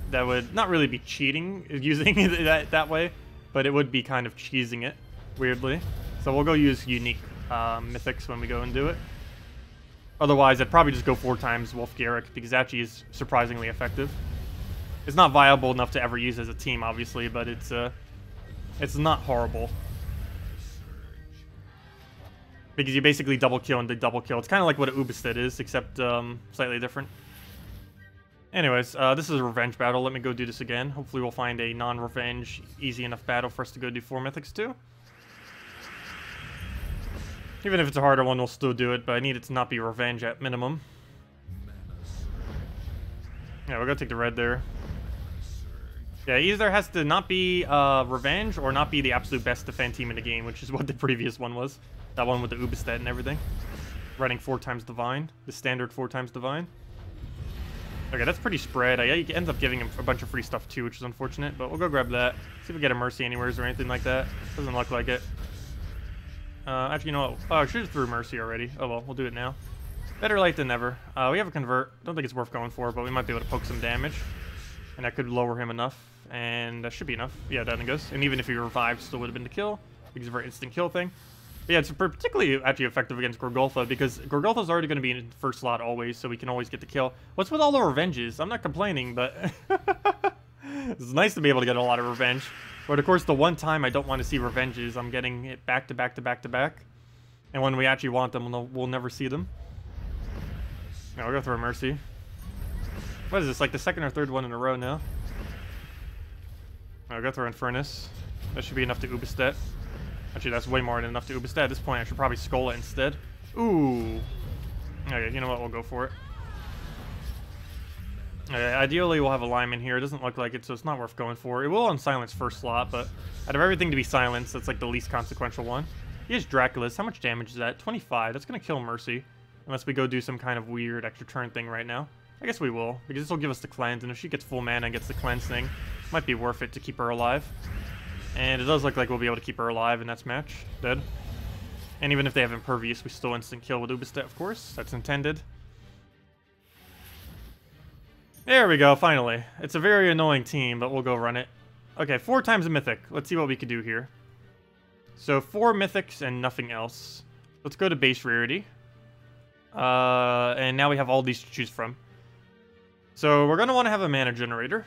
that would not really be cheating, using it that way, but it would be kind of cheesing it, weirdly. So we'll go use unique mythics when we go and do it. Otherwise, I'd probably just go 4x Wolf Garrick, because actually is surprisingly effective. It's not viable enough to ever use as a team, obviously, but it's not horrible. Because you basically double kill and they double kill. It's kind of like what an Ubistet is, except slightly different. Anyways, this is a revenge battle. Let me go do this again. Hopefully we'll find a non-revenge, easy enough battle for us to go do 4 mythics too. Even if it's a harder one, we'll still do it, but I need it to not be revenge at minimum. Yeah, we're gonna take the red there. Yeah, either has to not be revenge or not be the absolute best defend team in the game, which is what the previous one was. That one with the Ubistet and everything. Running 4x Divine. The standard 4x Divine. Okay, that's pretty spread. I end up giving him a bunch of free stuff too, which is unfortunate, but we'll go grab that. See if we get a Mercy anywheres or anything like that. Doesn't look like it. Actually, you know what? Oh, I should have threw Mercy already. Oh well, we'll do it now. Better late than never. We have a Convert. Don't think it's worth going for, but we might be able to poke some damage. And that could lower him enough. And that should be enough. Yeah, down it goes. And even if he revived, still would have been the kill. Because of our instant kill thing. But yeah, it's particularly actually effective against Gorgolfa, because Gorgolfa's already going to be in the first slot always, so we can always get the kill. What's with all the revenges? I'm not complaining, but it's nice to be able to get a lot of revenge. But of course, the one time I don't want to see revenges, I'm getting it back to back to back to back. And when we actually want them, we'll never see them. Now we'll go through a Mercy. What is this, like the second or third one in a row now? I'll go through Infernus. That should be enough to Ubistet. Actually, that's way more than enough to Ubistet. At this point, I should probably Skull it instead. Ooh. Okay, you know what? We'll go for it. Ideally, we'll have a lineman here. It doesn't look like it, so it's not worth going for. It will on silence first slot, but out of everything to be silenced, that's like the least consequential one. He has Dracula's. How much damage is that? 25. That's going to kill Mercy. Unless we go do some kind of weird extra turn thing right now. I guess we will, because this will give us the cleanse, and if she gets full mana and gets the cleanse thing, it might be worth it to keep her alive. And it does look like we'll be able to keep her alive in that match. Dead. And even if they have Impervious, we still instant kill with Ubistet, of course. That's intended. There we go, finally. It's a very annoying team, but we'll go run it. Okay, 4 times a Mythic. Let's see what we can do here. So 4 Mythics and nothing else. Let's go to base rarity. And now we have all these to choose from. So we're going to want to have a mana generator.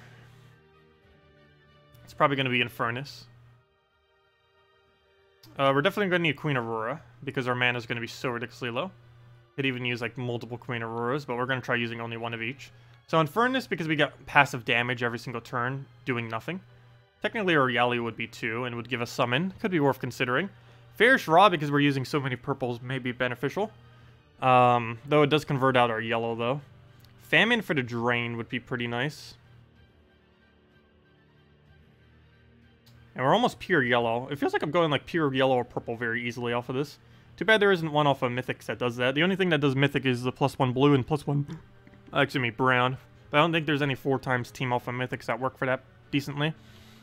It's probably going to be Infernus. We're definitely going to need Queen Aurora, because our mana is going to be so ridiculously low. Could even use like multiple Queen Auroras, but we're going to try using only one of each. So Infernus, because we got passive damage every single turn, doing nothing. Technically our Yali would be 2, and would give us summon. Could be worth considering. Fairish Raw, because we're using so many purples, may be beneficial. Though it does convert out our yellow, though. Famine for the drain would be pretty nice. And we're almost pure yellow. It feels like I'm going like pure yellow or purple very easily off of this. Too bad there isn't one off of Mythics that does that. The only thing that does Mythic is the +1 blue and +1... excuse me, brown. But I don't think there's any 4 times team alpha Mythics that work for that decently.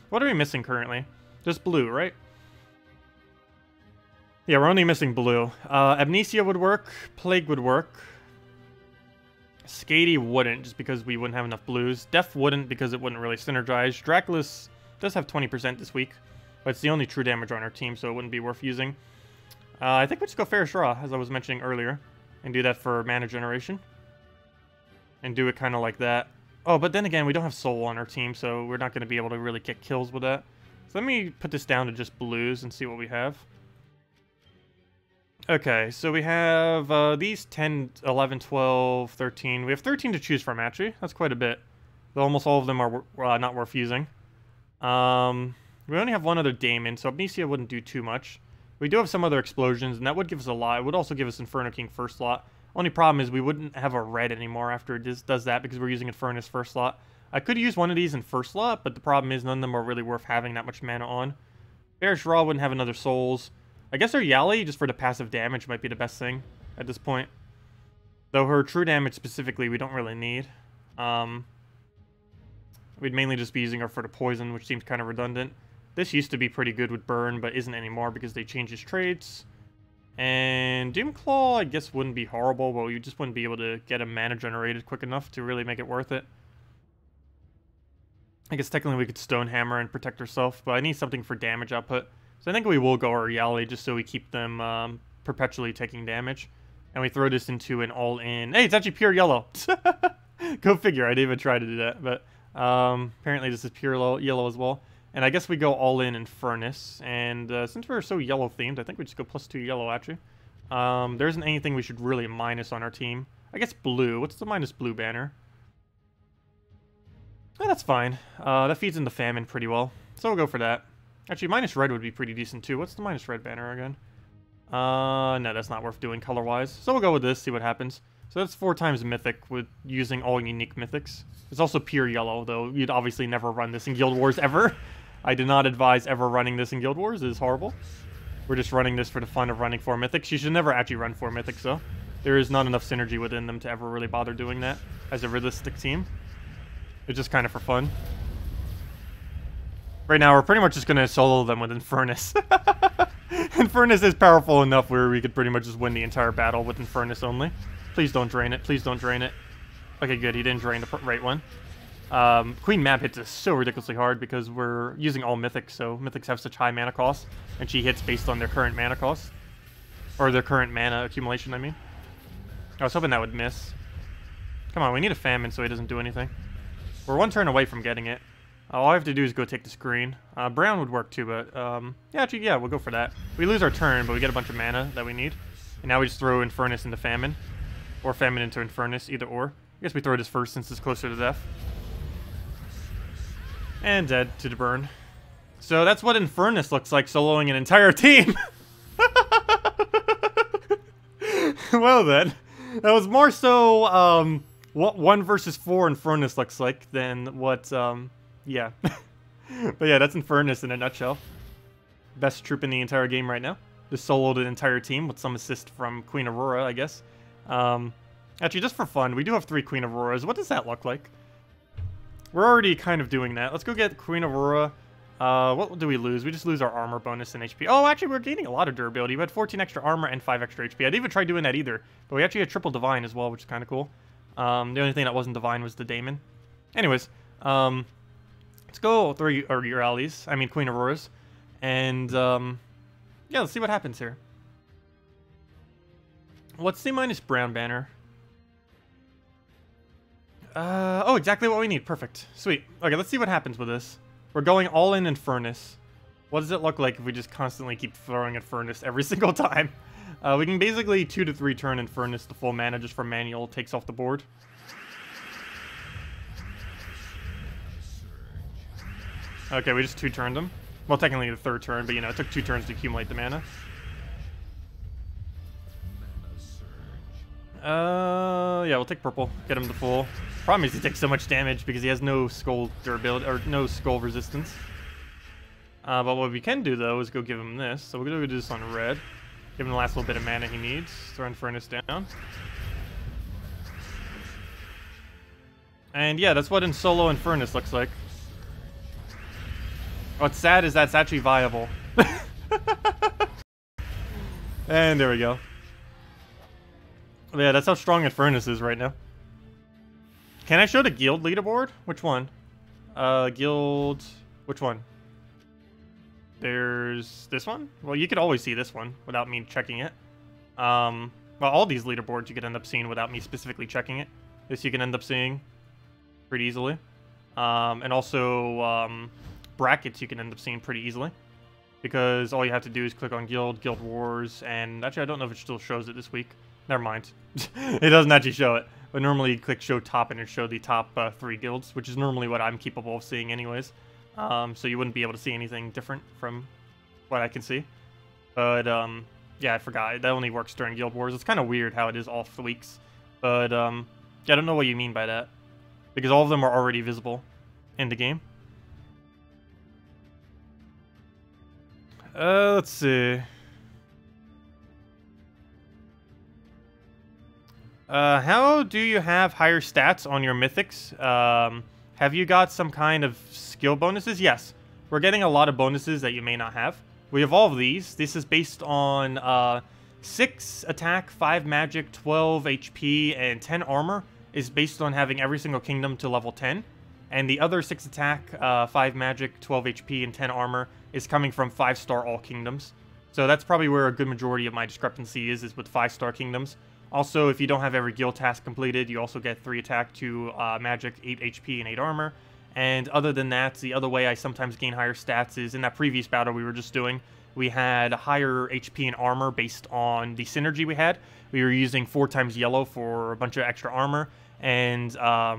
What are we missing currently? Just blue, right? Yeah, we're only missing blue. Amnesia would work. Plague would work. Skady wouldn't, just because we wouldn't have enough blues. Death wouldn't, because it wouldn't really synergize. Dracula's does have 20% this week, but it's the only true damage on our team, so it wouldn't be worth using. I think we just go Fairish Raw, as I was mentioning earlier, and do that for mana generation. And do it kind of like that. Oh, but then again, we don't have Soul on our team, so we're not going to be able to really get kills with that. So let me put this down to just blues and see what we have. Okay, so we have these 10, 11, 12, 13. We have 13 to choose from, actually. That's quite a bit. Though almost all of them are not worth using. We only have one other Daemon, so Amnesia wouldn't do too much. We do have some other explosions, and that would give us a lot. It would also give us Inferno King first slot. Only problem is we wouldn't have a red anymore after it does that, because we're using Infernus first slot. I could use one of these in first slot, but the problem is none of them are really worth having that much mana on. Fairish Raw wouldn't have another Souls. I guess our Yali, just for the passive damage, might be the best thing at this point. Though her true damage specifically, we don't really need. We'd mainly just be using her for the poison, which seems kind of redundant. This used to be pretty good with Burn, but isn't anymore because they changed his traits. And Doomclaw, I guess, wouldn't be horrible, but we just wouldn't be able to get a mana generated quick enough to really make it worth it. I guess technically we could Stonehammer and protect ourselves, but I need something for damage output. So I think we will go our Yali just so we keep them perpetually taking damage. And we throw this into an all-in... Hey, it's actually pure yellow! Go figure, I didn't even try to do that, but apparently this is pure yellow as well. And I guess we go all-in Infernus, and since we're so yellow-themed, I think we just go +2 yellow, actually. There isn't anything we should really minus on our team. I guess blue. What's the minus blue banner? Oh, that's fine. That feeds into Famine pretty well, so we'll go for that. Actually, minus red would be pretty decent, too. What's the minus red banner again? No, that's not worth doing color-wise. So we'll go with this, see what happens. So that's 4 times Mythic with using all unique Mythics. It's also pure yellow, though. You'd obviously never run this in Guild Wars ever. I do not advise ever running this in Guild Wars. It is horrible. We're just running this for the fun of running 4 Mythics. You should never actually run 4 Mythics, though. There is not enough synergy within them to ever really bother doing that as a realistic team. It's just kind of for fun. Right now, we're pretty much just going to solo them with Infernus. Infernus is powerful enough where we could pretty much just win the entire battle with Infernus only. Please don't drain it. Please don't drain it. Okay, good. He didn't drain the right one. Queen Map hits us so ridiculously hard because we're using all Mythics, so Mythics have such high mana costs, and she hits based on their current mana cost. Or their current mana accumulation, I mean. I was hoping that would miss. Come on, we need a Famine so he doesn't do anything. We're 1 turn away from getting it. All I have to do is go take the screen. Brown would work too, but yeah, actually, yeah, we'll go for that. We lose our turn, but we get a bunch of mana that we need. And now we just throw Infernus into Famine. Or Famine into Infernus, either or. I guess we throw this first since it's closer to death. And dead to the burn. So that's what Infernus looks like soloing an entire team! Well then, that was more so what 1 versus 4 Infernus looks like than what, yeah. But yeah, that's Infernus in a nutshell. Best troop in the entire game right now. Just soloed an entire team with some assist from Queen Aurora, I guess. Actually, just for fun, we do have 3 Queen Auroras. What does that look like? We're already kind of doing that. Let's go get Queen Aurora. What do we lose? We just lose our armor bonus and HP. Oh, actually, we're gaining a lot of durability. We had 14 extra armor and 5 extra HP. I didn't even try doing that either. But we actually had triple divine as well, which is kind of cool. The only thing that wasn't divine was the daemon. Anyways, let's go through your allies. I mean, Queen Auroras. And, yeah, let's see what happens here. What's C minus brown banner? Oh, exactly what we need. Perfect. Sweet. Okay, let's see what happens with this. We're going all in Infernus. What does it look like if we just constantly keep throwing Infernus every single time? We can basically 2 to 3 turn Infernus to full mana just from manual. Takes off the board. Okay, we just 2-turned him. Well, technically the 3rd turn, but you know, it took 2 turns to accumulate the mana. Yeah, we'll take purple. Get him to full. Problem is he takes so much damage because he has no skull durability, or no skull resistance. But what we can do, though, is go give him this. So we're going to do this on red. Give him the last little bit of mana he needs. Throw Infernus down. And yeah, that's what in solo Infernus looks like. What's sad is that's actually viable. And there we go. Yeah, that's how strong Infernus is right now. Can I show the guild leaderboard? Which one? Guild... Which one? There's this one? Well, you could always see this one without me checking it. Well, all these leaderboards you could end up seeing without me specifically checking it. This you can end up seeing pretty easily. And also, brackets you can end up seeing pretty easily. Because all you have to do is click on Guild, Guild Wars, and actually I don't know if it still shows it this week. Never mind. It doesn't actually show it. But normally you click Show Top and it show the top 3 guilds, which is normally what I'm capable of seeing anyways. So you wouldn't be able to see anything different from what I can see. But, yeah, I forgot. That only works during Guild Wars. It's kind of weird how it is off the weeks. But, yeah, I don't know what you mean by that. Because all of them are already visible in the game. Let's see. How do you have higher stats on your mythics? Have you got some kind of skill bonuses? Yes. We're getting a lot of bonuses that you may not have. We evolve these. This is based on 6 attack, 5 magic, 12 HP, and 10 armor. Is based on having every single kingdom to level 10. And the other 6 attack, 5 magic, 12 HP, and 10 armor is coming from 5-star all kingdoms. So that's probably where a good majority of my discrepancy is with 5-star kingdoms. Also, if you don't have every guild task completed, you also get 3 attack, 2 magic, 8 HP, and 8 armor. And other than that, the other way I sometimes gain higher stats is in that previous battle we were just doing. We had higher HP and armor based on the synergy we had. We were using 4 times yellow for a bunch of extra armor, and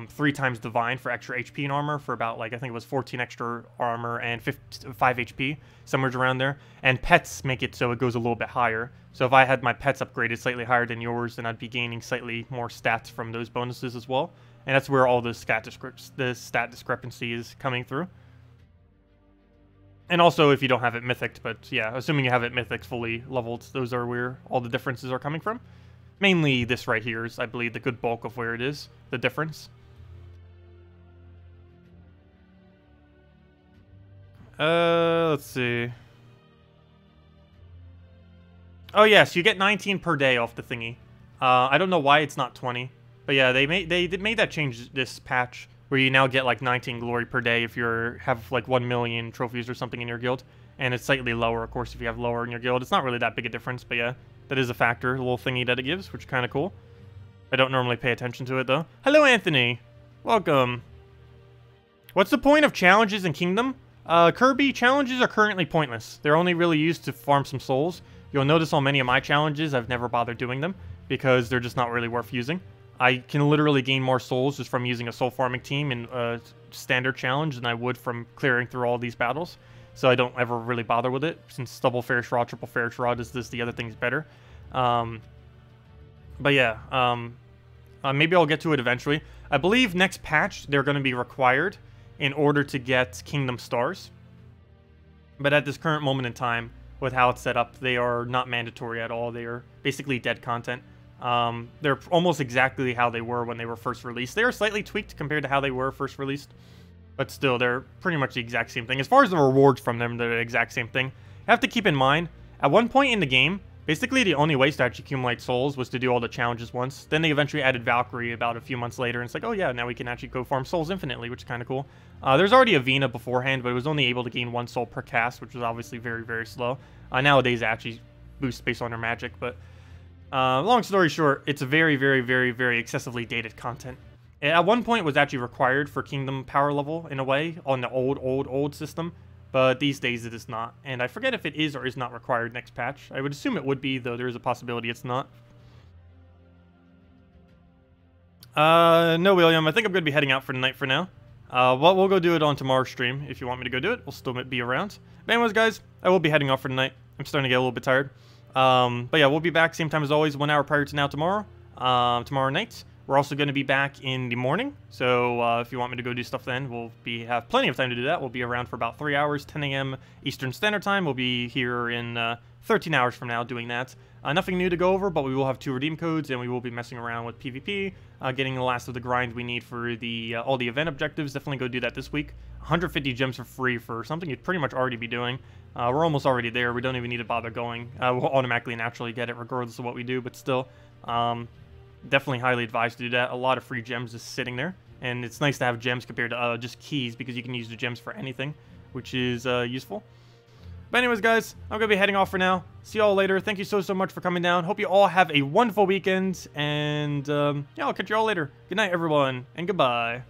3 times divine for extra HP and armor for about, like, I think it was 14 extra armor and 5 HP, somewhere around there. And pets make it so it goes a little bit higher. So if I had my pets upgraded slightly higher than yours, then I'd be gaining slightly more stats from those bonuses as well. And that's where all the stat discrepancy is coming through. And also if you don't have it mythic, but yeah, assuming you have it mythic fully leveled, those are where all the differences are coming from. Mainly this right here is, I believe, the good bulk of where it is, the difference. Let's see. Oh yes, you get 19 per day off the thingy. I don't know why it's not 20, but yeah, they made that change this patch where you now get like 19 glory per day if you have like 1 million trophies or something in your guild, and it's slightly lower, of course, if you have lower in your guild. It's not really that big a difference, but yeah, that is a factor, a little thingy that it gives, which is kind of cool. I don't normally pay attention to it though. Hello, Anthony. Welcome. What's the point of challenges in Kingdom? Kirby, challenges are currently pointless. They're only really used to farm some souls. You'll notice on many of my challenges, I've never bothered doing them because they're just not really worth using. I can literally gain more souls just from using a soul farming team in a standard challenge than I would from clearing through all these battles. So I don't ever really bother with it, since double fair shroud, triple fair shroud is this, the other thing's better. But yeah, Maybe I'll get to it eventually. I believe next patch they're going to be required in order to get Kingdom Stars. But at this current moment in time, with how it's set up, they are not mandatory at all. They are basically dead content. They're almost exactly how they were when they were first released. They are slightly tweaked compared to how they were first released. But still, they're pretty much the exact same thing. As far as the rewards from them, they're the exact same thing. You have to keep in mind, at one point in the game, basically the only way to actually accumulate souls was to do all the challenges once. Then they eventually added Valkyrie about a few months later, and it's like, oh yeah, now we can actually go farm souls infinitely, which is kind of cool. There's already a Vina beforehand, but it was only able to gain 1 soul per cast, which was obviously very, very slow. Nowadays, it actually boosts based on their magic, but long story short, it's a very, very, very, very excessively dated content. At one point, it was actually required for Kingdom power level, in a way, on the old system. But these days it is not, and I forget if it is or is not required next patch. I would assume it would be, though there is a possibility it's not. No, William, I think I'm going to be heading out for the night for now. Well, we'll go do it on tomorrow's stream. If you want me to go do it, we'll still be around. But anyways, guys, I will be heading off for the night. I'm starting to get a little bit tired. But yeah, we'll be back same time as always, 1 hour prior to now tomorrow. Tomorrow night. We're also going to be back in the morning, so if you want me to go do stuff then, we'll have plenty of time to do that. We'll be around for about 3 hours, 10 a.m. Eastern Standard Time. We'll be here in 13 hours from now doing that. Nothing new to go over, but we will have 2 redeem codes, and we will be messing around with PvP, getting the last of the grind we need for the all the event objectives. Definitely go do that this week. 150 gems for free for something you'd pretty much already be doing. We're almost already there. We don't even need to bother going. We'll automatically naturally get it regardless of what we do, but still. Definitely highly advised to do that. A lot of free gems just sitting there, and it's nice to have gems compared to just keys, because you can use the gems for anything, which is useful. But anyways, guys, I'm gonna be heading off for now. See y'all later. Thank you so much for coming down. Hope you all have a wonderful weekend, and yeah, I'll catch you all later. Good night, everyone, and goodbye.